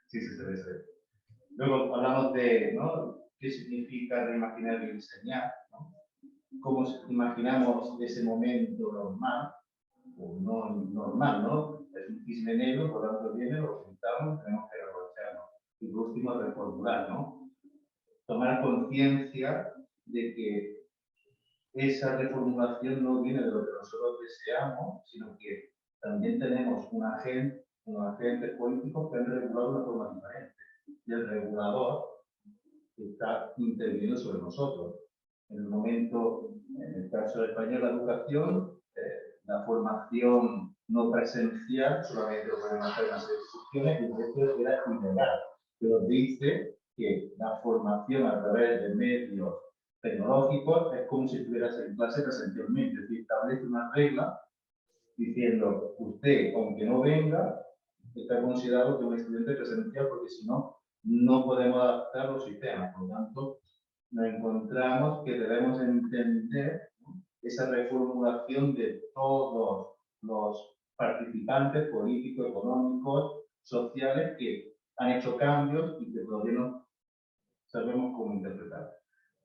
Sí, se ve. Luego hablamos de, ¿no?, qué significa reimaginar y diseñar, ¿no? Cómo imaginamos ese momento normal, o no normal, ¿no? Es un cisne negro, por lo tanto viene, lo sentamos, tenemos que revolcharnos. Y por último, reformular, ¿no? Tomar conciencia de que esa reformulación no viene de lo que nosotros deseamos, sino que también tenemos unos agentes políticos que han regulado de una forma diferente. Y el regulador está interviniendo sobre nosotros. En el momento, en el caso de España, la educación, la formación no presencial, solamente lo pueden hacer en las instituciones, y esto era ilegal. Pero dice que la formación a través de medios tecnológicos es como si estuvieras en clase presencialmente, es decir, establece una regla diciendo, usted, aunque no venga, está considerado que un estudiante presencial, porque si no, no podemos adaptar los sistemas. Por lo tanto, nos encontramos que debemos entender, ¿no?, esa reformulación de todos los participantes políticos, económicos, sociales, que han hecho cambios y que todavía no sabemos cómo interpretar.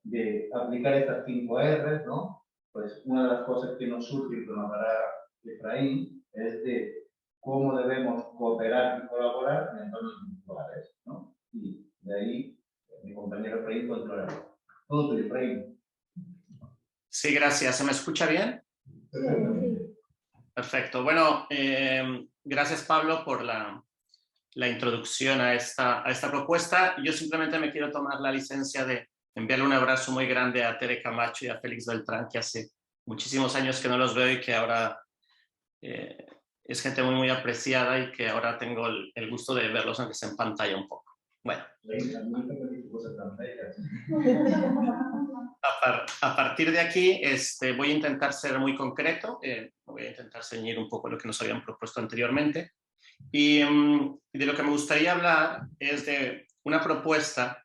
De aplicar estas 5 R's, ¿no? Pues una de las cosas que nos surge y que nos dará Efraín es de cómo debemos cooperar y colaborar en entornos virtuales, ¿no? Y de ahí mi compañero Efraín controlará. Todo tuyo, Efraín. Sí, gracias. ¿Se me escucha bien? Sí. Perfecto. Bueno, gracias, Pablo, por la introducción a esta propuesta. Yo simplemente me quiero tomar la licencia de enviarle un abrazo muy grande a Tere Camacho y a Félix Beltrán, que hace muchísimos años que no los veo y que ahora es gente muy, muy apreciada y que ahora tengo el gusto de verlos, aunque sea en pantalla un poco. Bueno. A partir de aquí voy a intentar ser muy concreto, voy a intentar ceñir un poco lo que nos habían propuesto anteriormente. Y de lo que me gustaría hablar es de una propuesta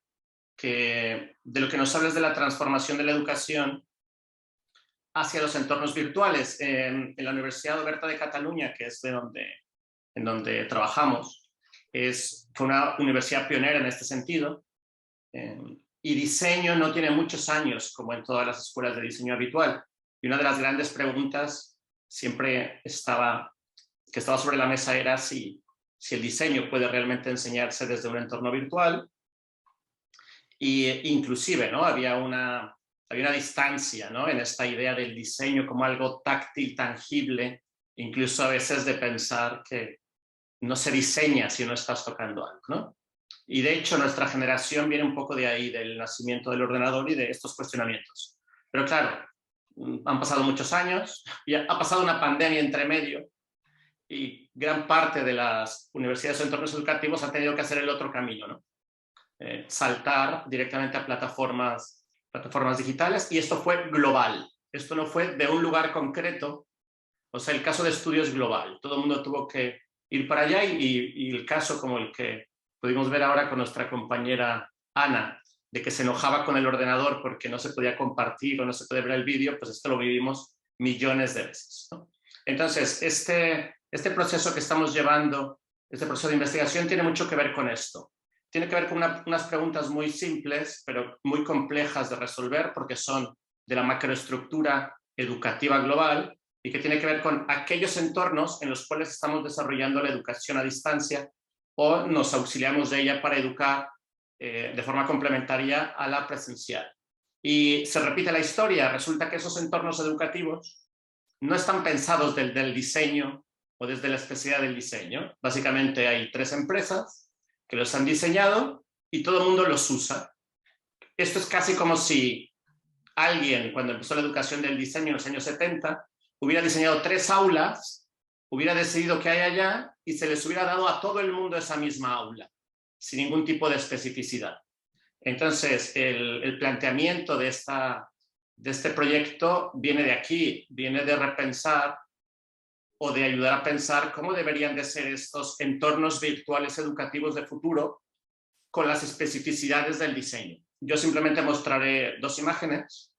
de lo que nos habla es de la transformación de la educación hacia los entornos virtuales. En la Universidad Oberta de Cataluña, que es en donde trabajamos, fue una universidad pionera en este sentido. Y diseño no tiene muchos años, como en todas las escuelas de diseño habitual. Y una de las grandes preguntas siempre estaba sobre la mesa era si el diseño puede realmente enseñarse desde un entorno virtual. Y inclusive, ¿no?, había una distancia, ¿no?, en esta idea del diseño como algo táctil, tangible, incluso a veces de pensar que no se diseña si no estás tocando algo, ¿no? Y de hecho nuestra generación viene un poco de ahí, del nacimiento del ordenador y de estos cuestionamientos. Pero claro, han pasado muchos años, y ha pasado una pandemia entre medio, y gran parte de las universidades o entornos educativos han tenido que hacer el otro camino, ¿no? Saltar directamente a plataformas digitales, y esto fue global. Esto no fue de un lugar concreto, o sea, el caso de estudio es global. Todo el mundo tuvo que ir para allá y el caso como el que pudimos ver ahora con nuestra compañera Ana, de que se enojaba con el ordenador porque no se podía compartir o no se podía ver el vídeo, pues esto lo vivimos millones de veces, ¿no? Entonces, este proceso que estamos llevando, este proceso de investigación tiene mucho que ver con esto. Tiene que ver con unas preguntas muy simples, pero muy complejas de resolver porque son de la macroestructura educativa global y que tiene que ver con aquellos entornos en los cuales estamos desarrollando la educación a distancia o nos auxiliamos de ella para educar de forma complementaria a la presencial. Y se repite la historia. Resulta que esos entornos educativos no están pensados desde el diseño o desde la especialidad del diseño. Básicamente hay 3 empresas que los han diseñado y todo el mundo los usa. Esto es casi como si alguien, cuando empezó la educación del diseño en los años 70, hubiera diseñado 3 aulas, hubiera decidido qué hay allá y se les hubiera dado a todo el mundo esa misma aula, sin ningún tipo de especificidad. Entonces, el planteamiento de este proyecto viene de aquí, viene de repensar o de ayudar a pensar cómo deberían de ser estos entornos virtuales educativos de futuro con las especificidades del diseño. Yo simplemente mostraré 2 imágenes.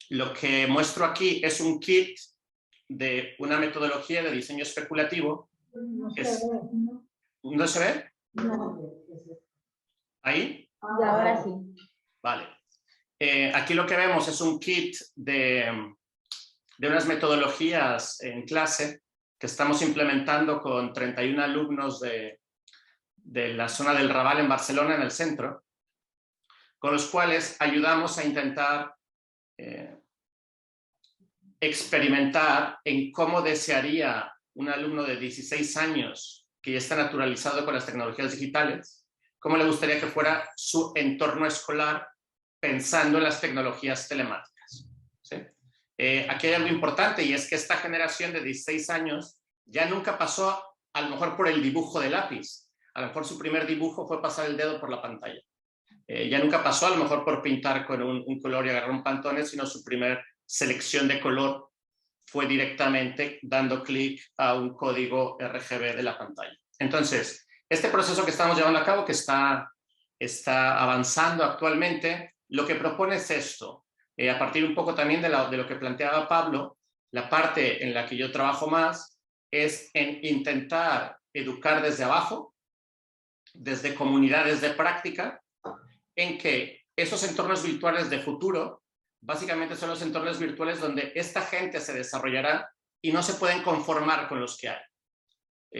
Lo que muestro aquí es un kit de una metodología de diseño especulativo. ¿No se ve? No. ¿Ahí? Ahora sí. Vale. Aquí lo que vemos es un kit de unas metodologías en clase que estamos implementando con 31 alumnos de la zona del Raval en Barcelona, en el centro, con los cuales ayudamos a intentar experimentar en cómo desearía un alumno de 16 años que ya está naturalizado con las tecnologías digitales, cómo le gustaría que fuera su entorno escolar pensando en las tecnologías telemáticas. ¿Sí? Aquí hay algo importante y es que esta generación de 16 años ya nunca pasó a lo mejor por el dibujo de lápiz. A lo mejor su primer dibujo fue pasar el dedo por la pantalla. Ya nunca pasó a lo mejor por pintar con un color y agarrar un Pantone, sino su primer selección de color fue directamente dando clic a un código RGB de la pantalla. Entonces, este proceso que estamos llevando a cabo, que está avanzando actualmente, lo que propone es esto. A partir un poco también de lo que planteaba Pablo, la parte en la que yo trabajo más es en intentar educar desde abajo, desde comunidades de práctica, en que esos entornos virtuales de futuro básicamente son los entornos virtuales donde esta gente se desarrollará y no se pueden conformar con los que hay.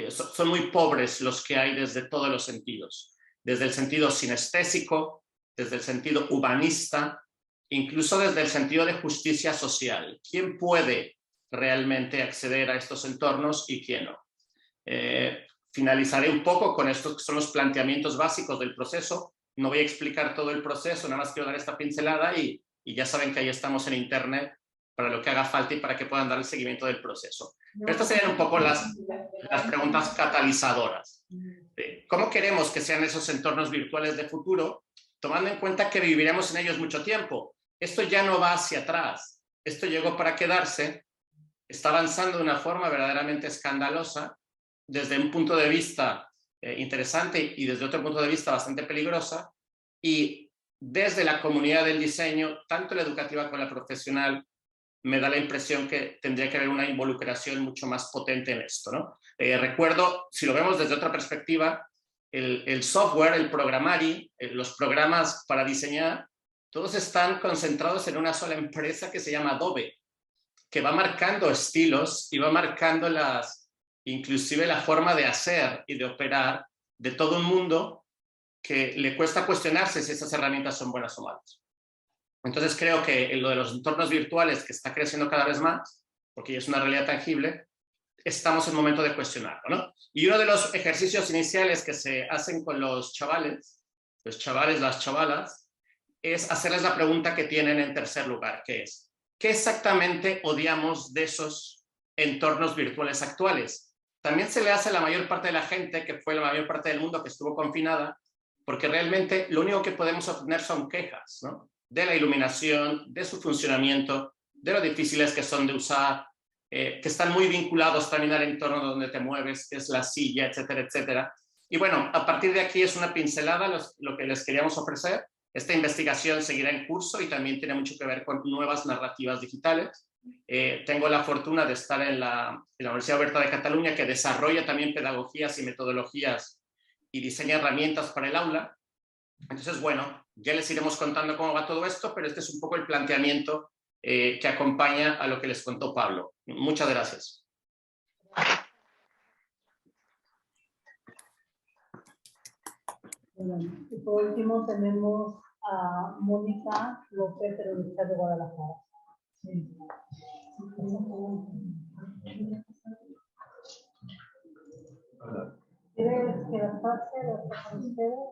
Son muy pobres los que hay desde todos los sentidos, desde el sentido sinestésico, desde el sentido humanista, incluso desde el sentido de justicia social. ¿Quién puede realmente acceder a estos entornos y quién no? Finalizaré un poco con estos que son los planteamientos básicos del proceso. No voy a explicar todo el proceso, nada más quiero dar esta pincelada y ya saben que ahí estamos en internet para lo que haga falta y para que puedan dar el seguimiento del proceso. Pero estas serían un poco las preguntas catalizadoras. ¿Cómo queremos que sean esos entornos virtuales de futuro? Tomando en cuenta que viviremos en ellos mucho tiempo. Esto ya no va hacia atrás. Esto llegó para quedarse. Está avanzando de una forma verdaderamente escandalosa, desde un punto de vista interesante y desde otro punto de vista bastante peligrosa, y desde la comunidad del diseño, tanto la educativa como la profesional, me da la impresión que tendría que haber una involucración mucho más potente en esto, ¿no? Recuerdo, si lo vemos desde otra perspectiva, el software, el programari, los programas para diseñar, todos están concentrados en una sola empresa que se llama Adobe, que va marcando estilos y va marcando inclusive la forma de hacer y de operar de todo un mundo que le cuesta cuestionarse si esas herramientas son buenas o malas. Entonces creo que lo de los entornos virtuales, que está creciendo cada vez más, porque ya es una realidad tangible, estamos en momento de cuestionarlo, ¿no? Y uno de los ejercicios iniciales que se hacen con los chavales, las chavalas, es hacerles la pregunta que tienen en tercer lugar, que es, ¿qué exactamente odiamos de esos entornos virtuales actuales? También se le hace a la mayor parte de la gente, que fue la mayor parte del mundo que estuvo confinada, porque realmente lo único que podemos obtener son quejas, ¿no? De la iluminación, de su funcionamiento, de lo difíciles que son de usar, que están muy vinculados también al entorno donde te mueves, que es la silla, etcétera, etcétera. Y bueno, a partir de aquí es una pincelada lo que les queríamos ofrecer. Esta investigación seguirá en curso y también tiene mucho que ver con nuevas narrativas digitales. Tengo la fortuna de estar en la Universidad Oberta de Cataluña, que desarrolla también pedagogías y metodologías y diseña herramientas para el aula. Entonces, bueno, ya les iremos contando cómo va todo esto, pero este es un poco el planteamiento que acompaña a lo que les contó Pablo. Muchas gracias. Y por último tenemos a Mónica López de la Universidad de Guadalajara. Sí. ¿Quieres que las pase con ustedes?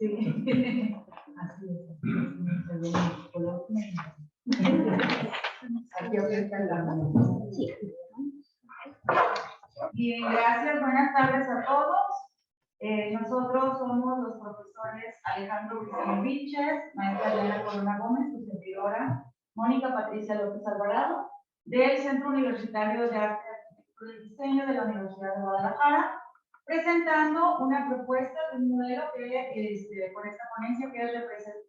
Sí. Así es. Aquí está la mano. Bien, gracias. Buenas tardes a todos. Nosotros somos los profesores Alejandro Briceño Vilches, maestra Elena Corona Gómez, su servidora Mónica Patricia López Alvarado, del Centro Universitario de Arte, Arquitectura y Diseño de la Universidad de Guadalajara, presentando una propuesta de un modelo que, por esta ponencia, que es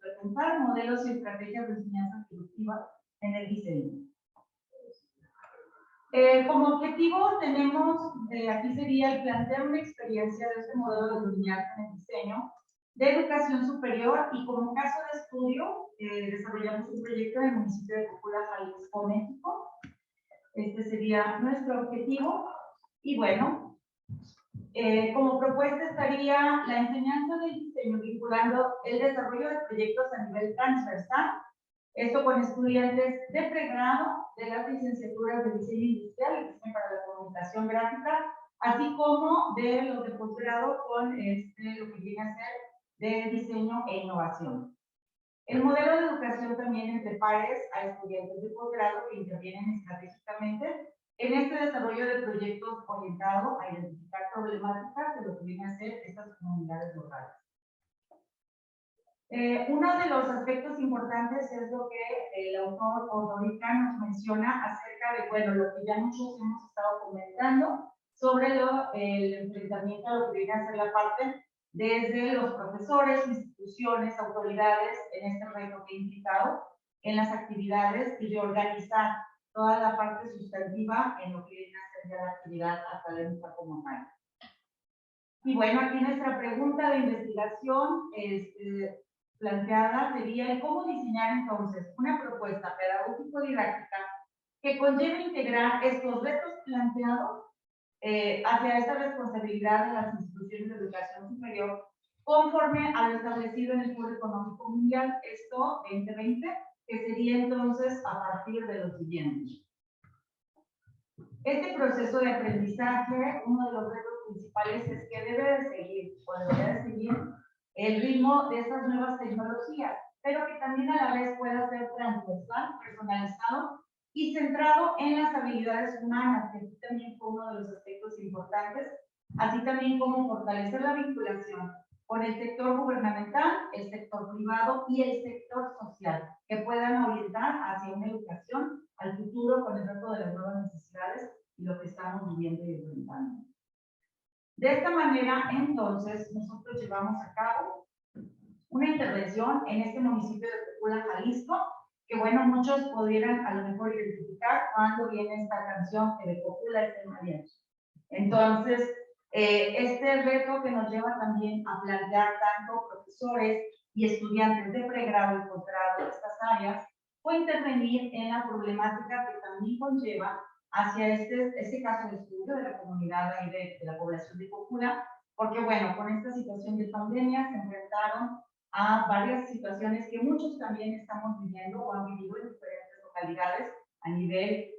presentar modelos y estrategias de enseñanza productiva en el diseño. Como objetivo tenemos, aquí sería el plantear una experiencia de este modelo de enseñanza en el diseño de educación superior, y como caso de estudio desarrollamos un proyecto en el municipio de Cocula, Jalisco, México. Este sería nuestro objetivo. Y bueno, como propuesta estaría la enseñanza del diseño vinculando el desarrollo de proyectos a nivel transversal, esto con estudiantes de pregrado de las licenciaturas de diseño industrial y diseño para la comunicación gráfica, así como de los de posgrado con lo que viene a ser de diseño e innovación. El modelo de educación también entre pares a estudiantes de posgrado que intervienen estratégicamente en este desarrollo de proyectos orientados a identificar problemáticas de lo que viene a ser estas comunidades locales. Uno de los aspectos importantes es lo que el autor Ordorica nos menciona acerca de, bueno, lo que ya muchos hemos estado comentando sobre el enfrentamiento a lo que viene a ser la parte desde los profesores, instituciones, autoridades, en este reto que ha implicado en las actividades y de organizar toda la parte sustantiva en lo que viene a ser ya la actividad académica como tal. Y bueno, aquí nuestra pregunta de investigación planteada sería cómo diseñar entonces una propuesta pedagógico-didáctica que conlleve integrar estos retos planteados hacia esta responsabilidad de las instituciones de educación superior conforme a lo establecido en el Foro Económico Mundial, esto 2020, que sería entonces a partir de lo siguiente. Este proceso de aprendizaje, uno de los retos principales es que debe de seguir el ritmo de estas nuevas tecnologías, pero que también a la vez pueda ser transversal, personalizado y centrado en las habilidades humanas, que aquí también fue uno de los aspectos importantes, así también como fortalecer la vinculación con el sector gubernamental, el sector privado y el sector social, que puedan orientar hacia una educación al futuro con el reto de las nuevas necesidades y lo que estamos viviendo y enfrentando. De esta manera, entonces, nosotros llevamos a cabo una intervención en este municipio de Cocula, Jalisco, que bueno, muchos pudieran a lo mejor identificar cuando viene esta canción que de Cocula es el mariachi. Entonces, este reto que nos lleva también a plantear tanto profesores y estudiantes de pregrado y posgrado de estas áreas, fue intervenir en la problemática que también conlleva hacia este caso de estudio de la comunidad ahí de la población de Cocula, porque bueno, con esta situación de pandemia se enfrentaron a varias situaciones que muchos también estamos viviendo o han vivido en diferentes localidades a nivel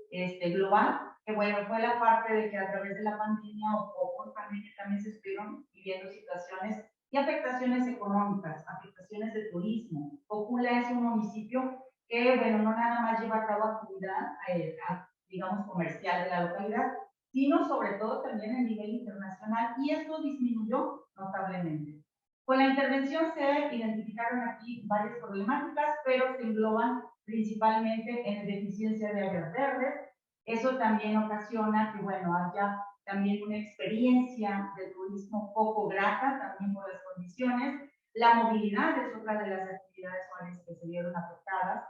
global, que bueno, fue la parte de que a través de la pandemia o por pandemia también se estuvieron viviendo situaciones y afectaciones económicas, afectaciones de turismo. Cocula es un municipio que, bueno, no nada más lleva a cabo actividad, digamos, comercial de la localidad, sino sobre todo también a nivel internacional, y esto disminuyó notablemente. Con la intervención se identificaron aquí varias problemáticas, pero se engloban principalmente en deficiencia de áreas verdes. Eso también ocasiona que, bueno, haya también una experiencia de turismo poco grata, también por las condiciones. La movilidad es otra de las actividades que se vieron afectadas.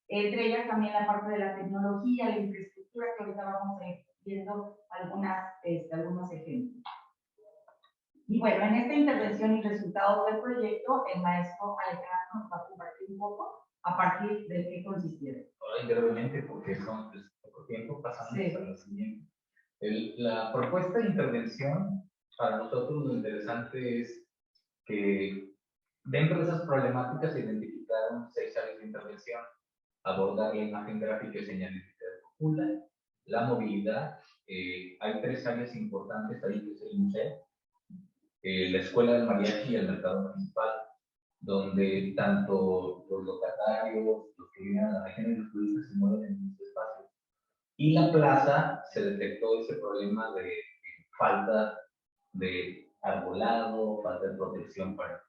Entre ellas también la parte de la tecnología, la infraestructura, que ahorita vamos a ir viendo algunos ejemplos. Y bueno, en esta intervención y resultados del proyecto, el maestro Alejandro nos va a compartir un poco a partir de qué consistieron. Ahora brevemente, porque son poco tiempo, pasamos a la siguiente. La propuesta de intervención, para nosotros lo interesante es que dentro de esas problemáticas se identificaron 6 áreas de intervención: abordar la imagen gráfica y señalística de Cocula, la movilidad, hay 3 áreas importantes ahí, que es el museo, la escuela del mariachi y el mercado municipal. donde tanto los locatarios, los que viven en la región y los turistas se mueven en este espacio. Y la plaza se detectó ese problema de falta de arbolado, falta de protección para.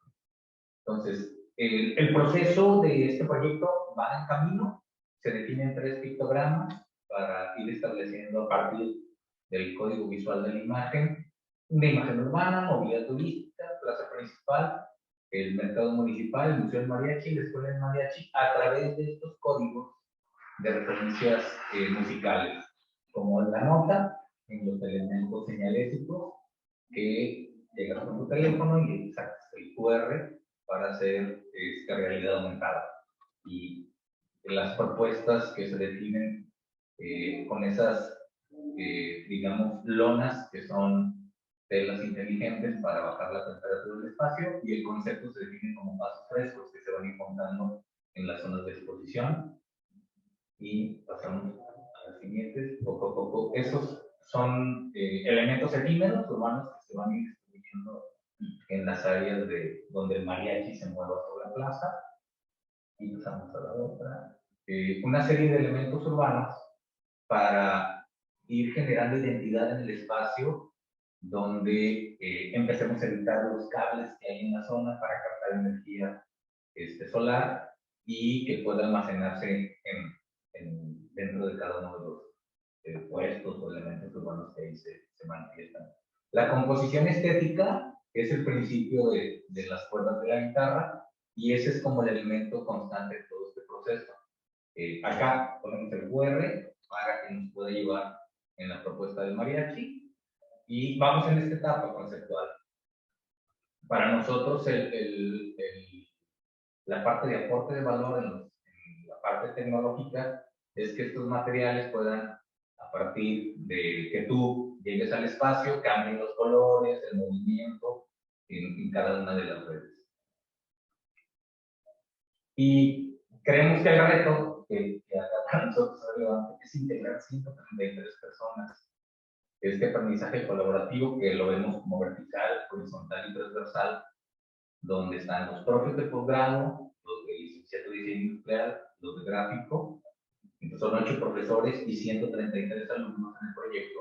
Entonces, el proceso de este proyecto va en camino, se definen 3 pictogramas para ir estableciendo a partir del código visual de la imagen, una imagen urbana, movilidad turística, plaza principal, el mercado municipal, el museo del mariachi, la escuela del mariachi, a través de estos códigos de referencias musicales, como la nota, en los elementos señalésicos, que llegas con tu teléfono y sacas el QR para hacer realidad aumentada. Y las propuestas que se definen con esas, digamos, lonas que son telas inteligentes para bajar la temperatura del espacio, y el concepto se define como pasos frescos que se van encontrando en las zonas de exposición. Y pasamos a las siguientes, poco a poco. Esos son elementos efímeros urbanos que se van a ir distribuyendo en las áreas de donde el mariachi se mueva sobre la plaza. Y pasamos a la otra. Una serie de elementos urbanos para ir generando identidad en el espacio, donde empecemos a evitar los cables que hay en la zona para captar energía solar y que pueda almacenarse dentro de cada uno de los puestos o elementos urbanos que ahí se manifiestan. La composición estética es el principio de las cuerdas de la guitarra, y ese es como el elemento constante de todo este proceso. Acá ponemos el QR para que nos pueda llevar en la propuesta del mariachi, y vamos en esta etapa conceptual. Para nosotros la parte de aporte de valor en la parte tecnológica es que estos materiales puedan, a partir de que tú llegues al espacio, cambien los colores, el movimiento en cada una de las redes. Y creemos que el reto que acá para nosotros es relevante es integrar 133 personas. Este aprendizaje colaborativo, que lo vemos como vertical, horizontal y transversal, donde están los profes de posgrado, los de licenciatura de diseño industrial, los de gráfico. Entonces son 8 profesores y 133 alumnos en el proyecto,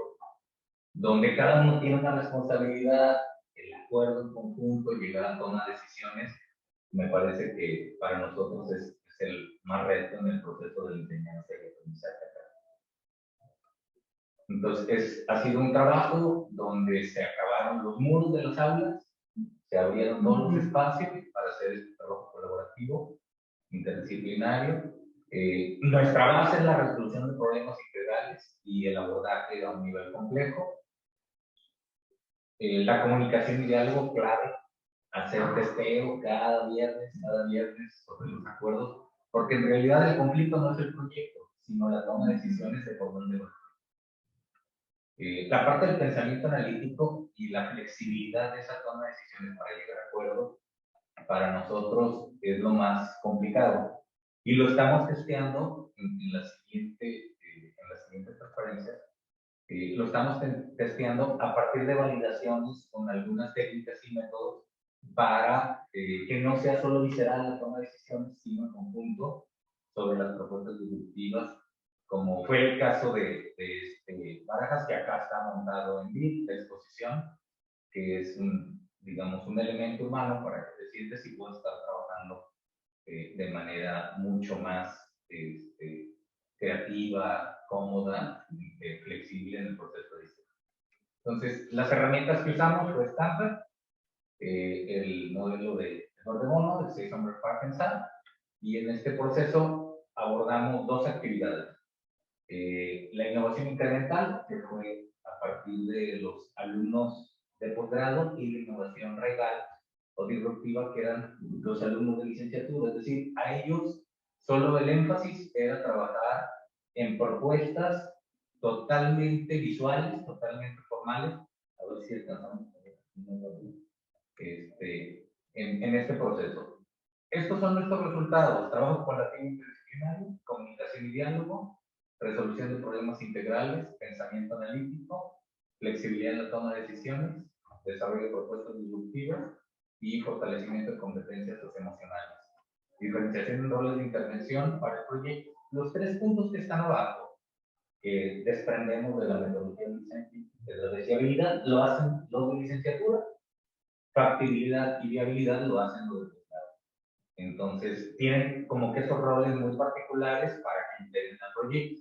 donde cada uno tiene una responsabilidad, el acuerdo en conjunto, llegar a toma de decisiones. Me parece que para nosotros es el más reto en el proceso de enseñanza y aprendizaje. Entonces, ha sido un trabajo donde se acabaron los muros de las aulas, se abrieron todos los espacios para hacer este trabajo colaborativo, interdisciplinario. Nuestra base es la resolución de problemas integrales y el abordaje a un nivel complejo. La comunicación y diálogo clave, hacer testeo cada viernes sobre los acuerdos, porque en realidad el conflicto no es el proyecto, sino la toma de decisiones de por dónde va. La parte del pensamiento analítico y la flexibilidad de esa toma de decisiones para llegar a acuerdos, para nosotros es lo más complicado. Y lo estamos testeando en las siguientes transparencias. Lo estamos testeando a partir de validaciones con algunas técnicas y métodos para que no sea solo visceral la toma de decisiones, sino en conjunto sobre las propuestas disruptivas, como fue el caso de Barajas, que acá está montado en BIT, de exposición, que es digamos, un elemento humano para que te sientes y puedas estar trabajando de manera mucho más creativa, cómoda, flexible en el proceso de diseño. Entonces, las herramientas que usamos fue Stanford, el modelo de Mono, de 6 Summer Park and Sun, y en este proceso abordamos 2 actividades. La innovación incremental, que fue a partir de los alumnos de posgrado, y la innovación regal o disruptiva, que eran los alumnos de licenciatura. Es decir, a ellos solo el énfasis era trabajar en propuestas totalmente visuales, totalmente formales. A ver si alcanzamos en este proceso. Estos son nuestros resultados: trabajo colaborativo interdisciplinario, comunicación y diálogo, resolución de problemas integrales, pensamiento analítico, flexibilidad en la toma de decisiones, desarrollo de propuestas disruptivas y fortalecimiento de competencias socioemocionales. Diferenciación en roles de intervención para el proyecto. Los 3 puntos que están abajo, que desprendemos de la metodología de la deseabilidad, lo hacen los de licenciatura. Factibilidad y viabilidad lo hacen los de posgrado. Entonces, tienen como que esos roles muy particulares para que integren al proyecto.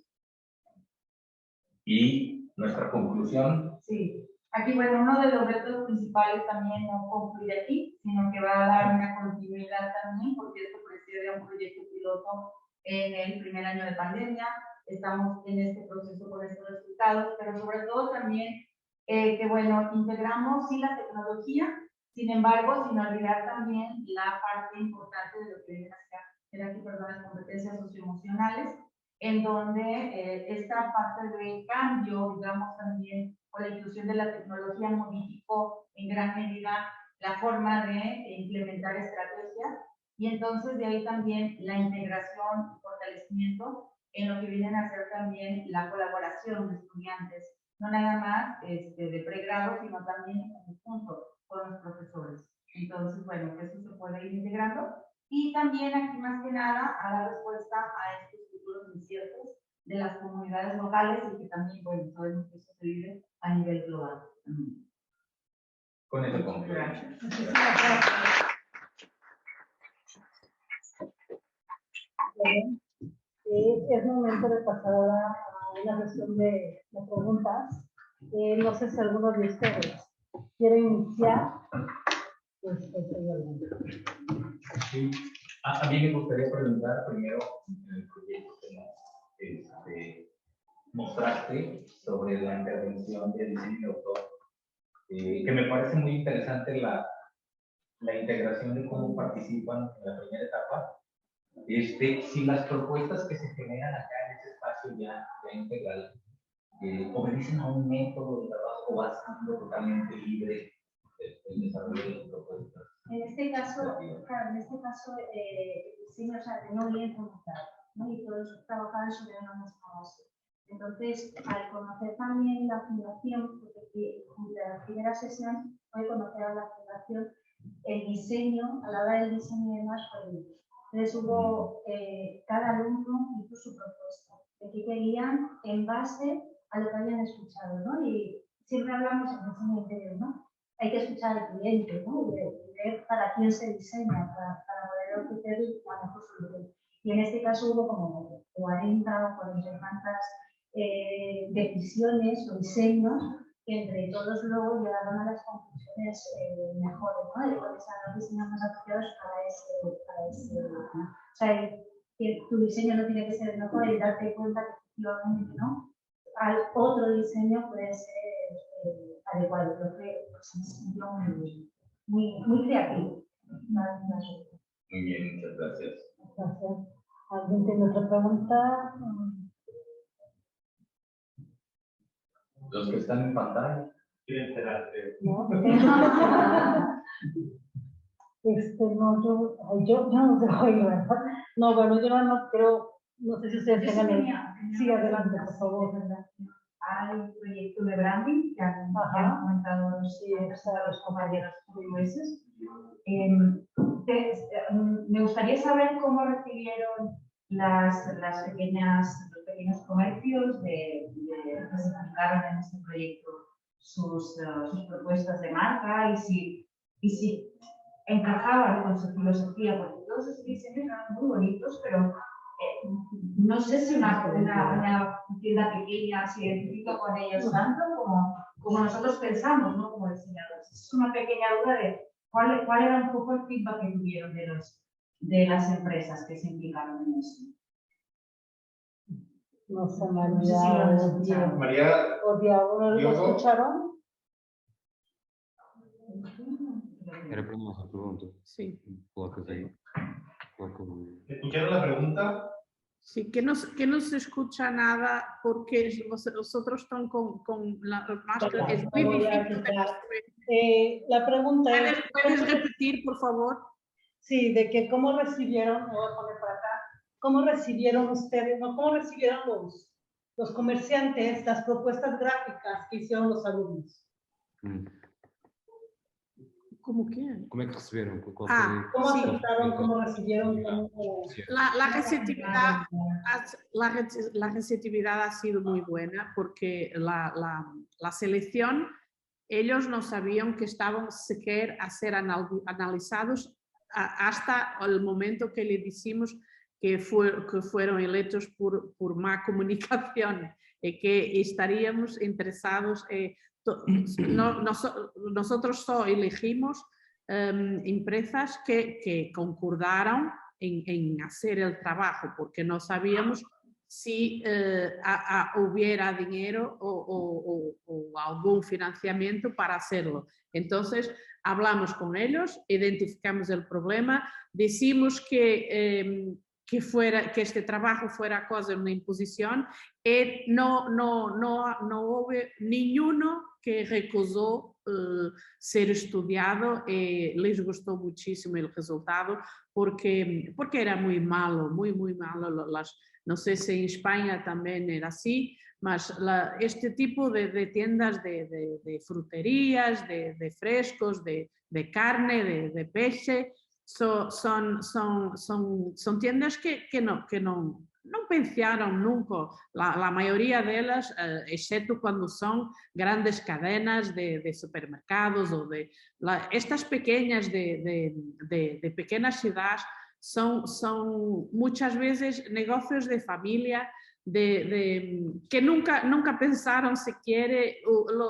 Y nuestra conclusión. Sí, aquí, bueno, uno de los retos principales también no concluye aquí, sino que va a dar una continuidad también, porque esto precede a un proyecto piloto en el primer año de pandemia. Estamos en este proceso con estos resultados, pero sobre todo también que, bueno, integramos sí la tecnología, sin embargo, sin olvidar también la parte importante de lo que viene a ser aquí, perdón, las competencias socioemocionales, en donde esta parte de cambio, digamos, también con la inclusión de la tecnología modificó en gran medida la forma de implementar estrategias, y entonces de ahí también la integración y fortalecimiento en lo que vienen a ser también la colaboración de estudiantes, no nada más de pregrado, sino también en conjunto con los profesores. Entonces, bueno, que eso se puede ir integrando. Y también aquí más que nada a dar respuesta a estos futuros inciertos de las comunidades locales y que también, bueno, sabemos que eso se vive a nivel global. Con eso concluimos. Es momento de pasar a la sesión de preguntas. No sé si alguno de ustedes quiere iniciar. Sí. A mí me gustaría preguntar primero en el proyecto que mostraste sobre la intervención de diseño de autor, que me parece muy interesante la integración de cómo participan en la primera etapa. Si las propuestas que se generan acá en ese espacio ya integral obedecen a un método de trabajo o va siendo totalmente libre el desarrollo de las propuestas. En este caso, claro, el diseño, o sea, de no bien conectado, ¿no? Y todos trabajaban sobre una misma base. Entonces, al conocer también la fundación, porque en la primera sesión puede conocer a la fundación, el diseño, a la hora del diseño y demás, entonces hubo, cada alumno hizo su propuesta, de qué querían en base a lo que habían escuchado, ¿no? Y siempre hablamos en diseño interior, ¿no? Hay que escuchar al cliente, ¿no? Y ver para quién se diseña, para poder ofrecer la mejor solución. Y en este caso hubo como 40 o 40 y tantas decisiones o diseños que entre todos luego llegaron a las conclusiones mejores, ¿no? De cuáles eran los diseños más apropiados para ese ¿no? O sea, que tu diseño no tiene que ser el mejor y darte cuenta que efectivamente no. Al otro diseño puede ser adecuado. Creo que es un sentido muy creativo. Muy bien, muchas gracias. Gracias. ¿Alguien tiene otra pregunta? Los que están en pantalla. Quieren enterarte. No, yo no sé hoy, ¿verdad? No, bueno, yo no creo, no sé si ustedes tengan sí, adelante, por favor. Hay un proyecto de branding que han comentado los compañeros ingleses. Me gustaría saber cómo recibieron los pequeños comercios que se implicaron en este proyecto sus propuestas de marca y si encajaban con su filosofía, porque todos esos diseños eran muy bonitos, pero no sé si una tienda pequeña se identifica con ellos tanto como nosotros pensamos, ¿no? Como diseñadores. Es una pequeña duda de cuál era un poco el feedback que tuvieron de las empresas que se implicaron en eso. No sé, María, ¿o Diego no lo escucharon? Era para uma pergunta. Sí. Colocas aí. ¿escucharon la pregunta? Sí, que no se escucha nada porque vosotros están con la máscara. Es muy difícil. La pregunta es... ¿Puedes repetir, por favor? Sí, de que cómo recibieron, me voy a poner para acá, cómo recibieron ustedes, no, cómo recibieron los comerciantes las propuestas gráficas que hicieron los alumnos. ¿Cómo quién? Como é que receberam? Qual Ah, ¿Cómo sí. aceptaron, cómo recibieron? Cómo... La receptividad ha sido muy buena porque la selección, ellos no sabían que estaban siquiera a ser analizados hasta el momento que le decimos que fueron electos por má comunicación y que estaríamos interesados. Nosotros solo elegimos empresas que concordaron en hacer el trabajo, porque no sabíamos si hubiera dinero o algún financiamiento para hacerlo. Entonces, hablamos con ellos, identificamos el problema, decimos que este trabajo fuera cosa de una imposición y no hubo ninguno que recusó ser estudiado y les gustó muchísimo el resultado porque era muy malo, muy malo. No sé si en España también era así, mas este tipo de tiendas de fruterías, de frescos, de carne, de peixe, son tiendas que no pensaron nunca, la mayoría de ellas, excepto cuando son grandes cadenas de supermercados o estas pequeñas de pequeñas ciudades, son muchas veces negocios de familia que nunca pensaron siquiera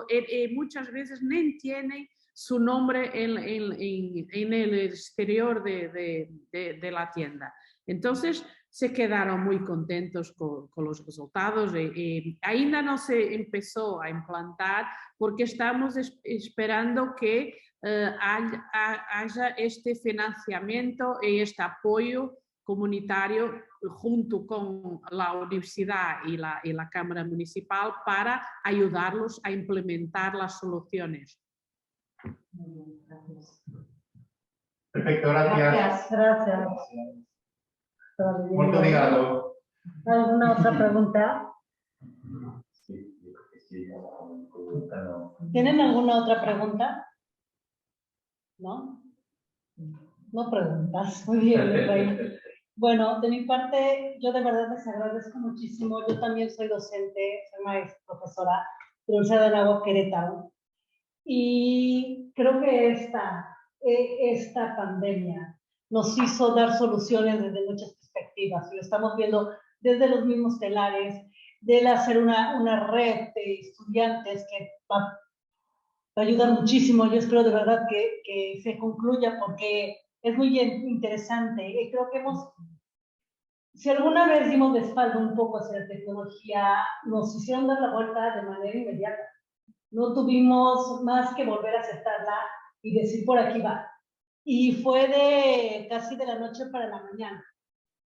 y muchas veces ni tienen su nombre en el exterior de la tienda. Entonces se quedaron muy contentos con los resultados y ainda no se empezó a implantar porque estamos esperando que haya este financiamiento y este apoyo comunitario junto con la universidad y la Cámara Municipal para ayudarlos a implementar las soluciones. Perfecto, gracias. Gracias. Molto obrigado. ¿Alguna otra pregunta? ¿Tienen alguna otra pregunta? ¿No? No preguntas. Muy bien, Efraín. Bueno, de mi parte, yo de verdad les agradezco muchísimo. Yo también soy docente, soy maestra, profesora de la Universidad de Anáhuac, Querétaro. Y creo que esta pandemia nos hizo dar soluciones desde muchas perspectivas. Lo estamos viendo desde los mismos telares, de hacer una red de estudiantes que va a ayudar muchísimo. Yo espero de verdad que se concluya porque es muy interesante. Y creo que si alguna vez dimos de espalda un poco hacia la tecnología, nos hicieron dar la vuelta de manera inmediata. No tuvimos más que volver a aceptarla y decir por aquí va. Y fue casi de la noche para la mañana.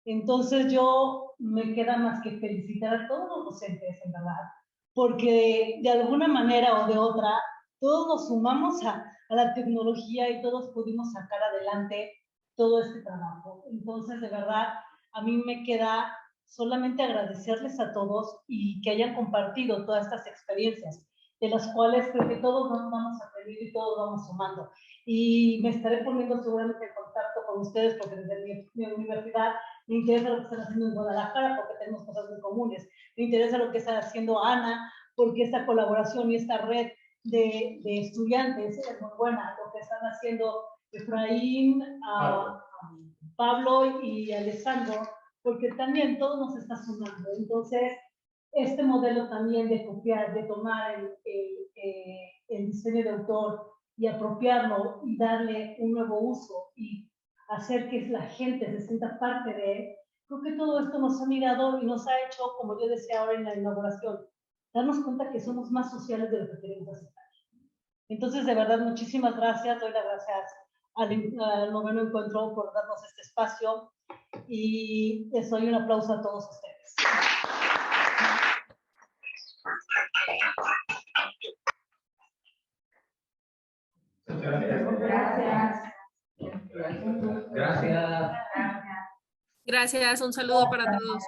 Entonces yo me queda más que felicitar a todos los docentes, en verdad, porque de alguna manera o de otra, todos nos sumamos a la tecnología y todos pudimos sacar adelante todo este trabajo. Entonces, de verdad, a mí me queda solamente agradecerles a todos y que hayan compartido todas estas experiencias, de las cuales creo que todos nos vamos a aprender y todos vamos sumando. Y me estaré poniendo seguramente en contacto con ustedes porque desde mi universidad me interesa lo que están haciendo en Guadalajara porque tenemos cosas muy comunes. Me interesa lo que está haciendo Ana porque esta colaboración y esta red de estudiantes es muy buena. Lo que están haciendo Efraín, Pablo y Alessandro, porque también todo nos está sumando. Entonces, este modelo también de copiar, de tomar el diseño de autor y apropiarlo y darle un nuevo uso y hacer que la gente se sienta parte de él, creo que todo esto nos ha mirado y nos ha hecho, como yo decía ahora en la inauguración, darnos cuenta que somos más sociales de lo que queremos aceptar. Entonces, de verdad, muchísimas gracias. Doy las gracias al Noveno Encuentro por darnos este espacio y les doy un aplauso a todos ustedes. Gracias. Gracias. Gracias, un saludo para todos.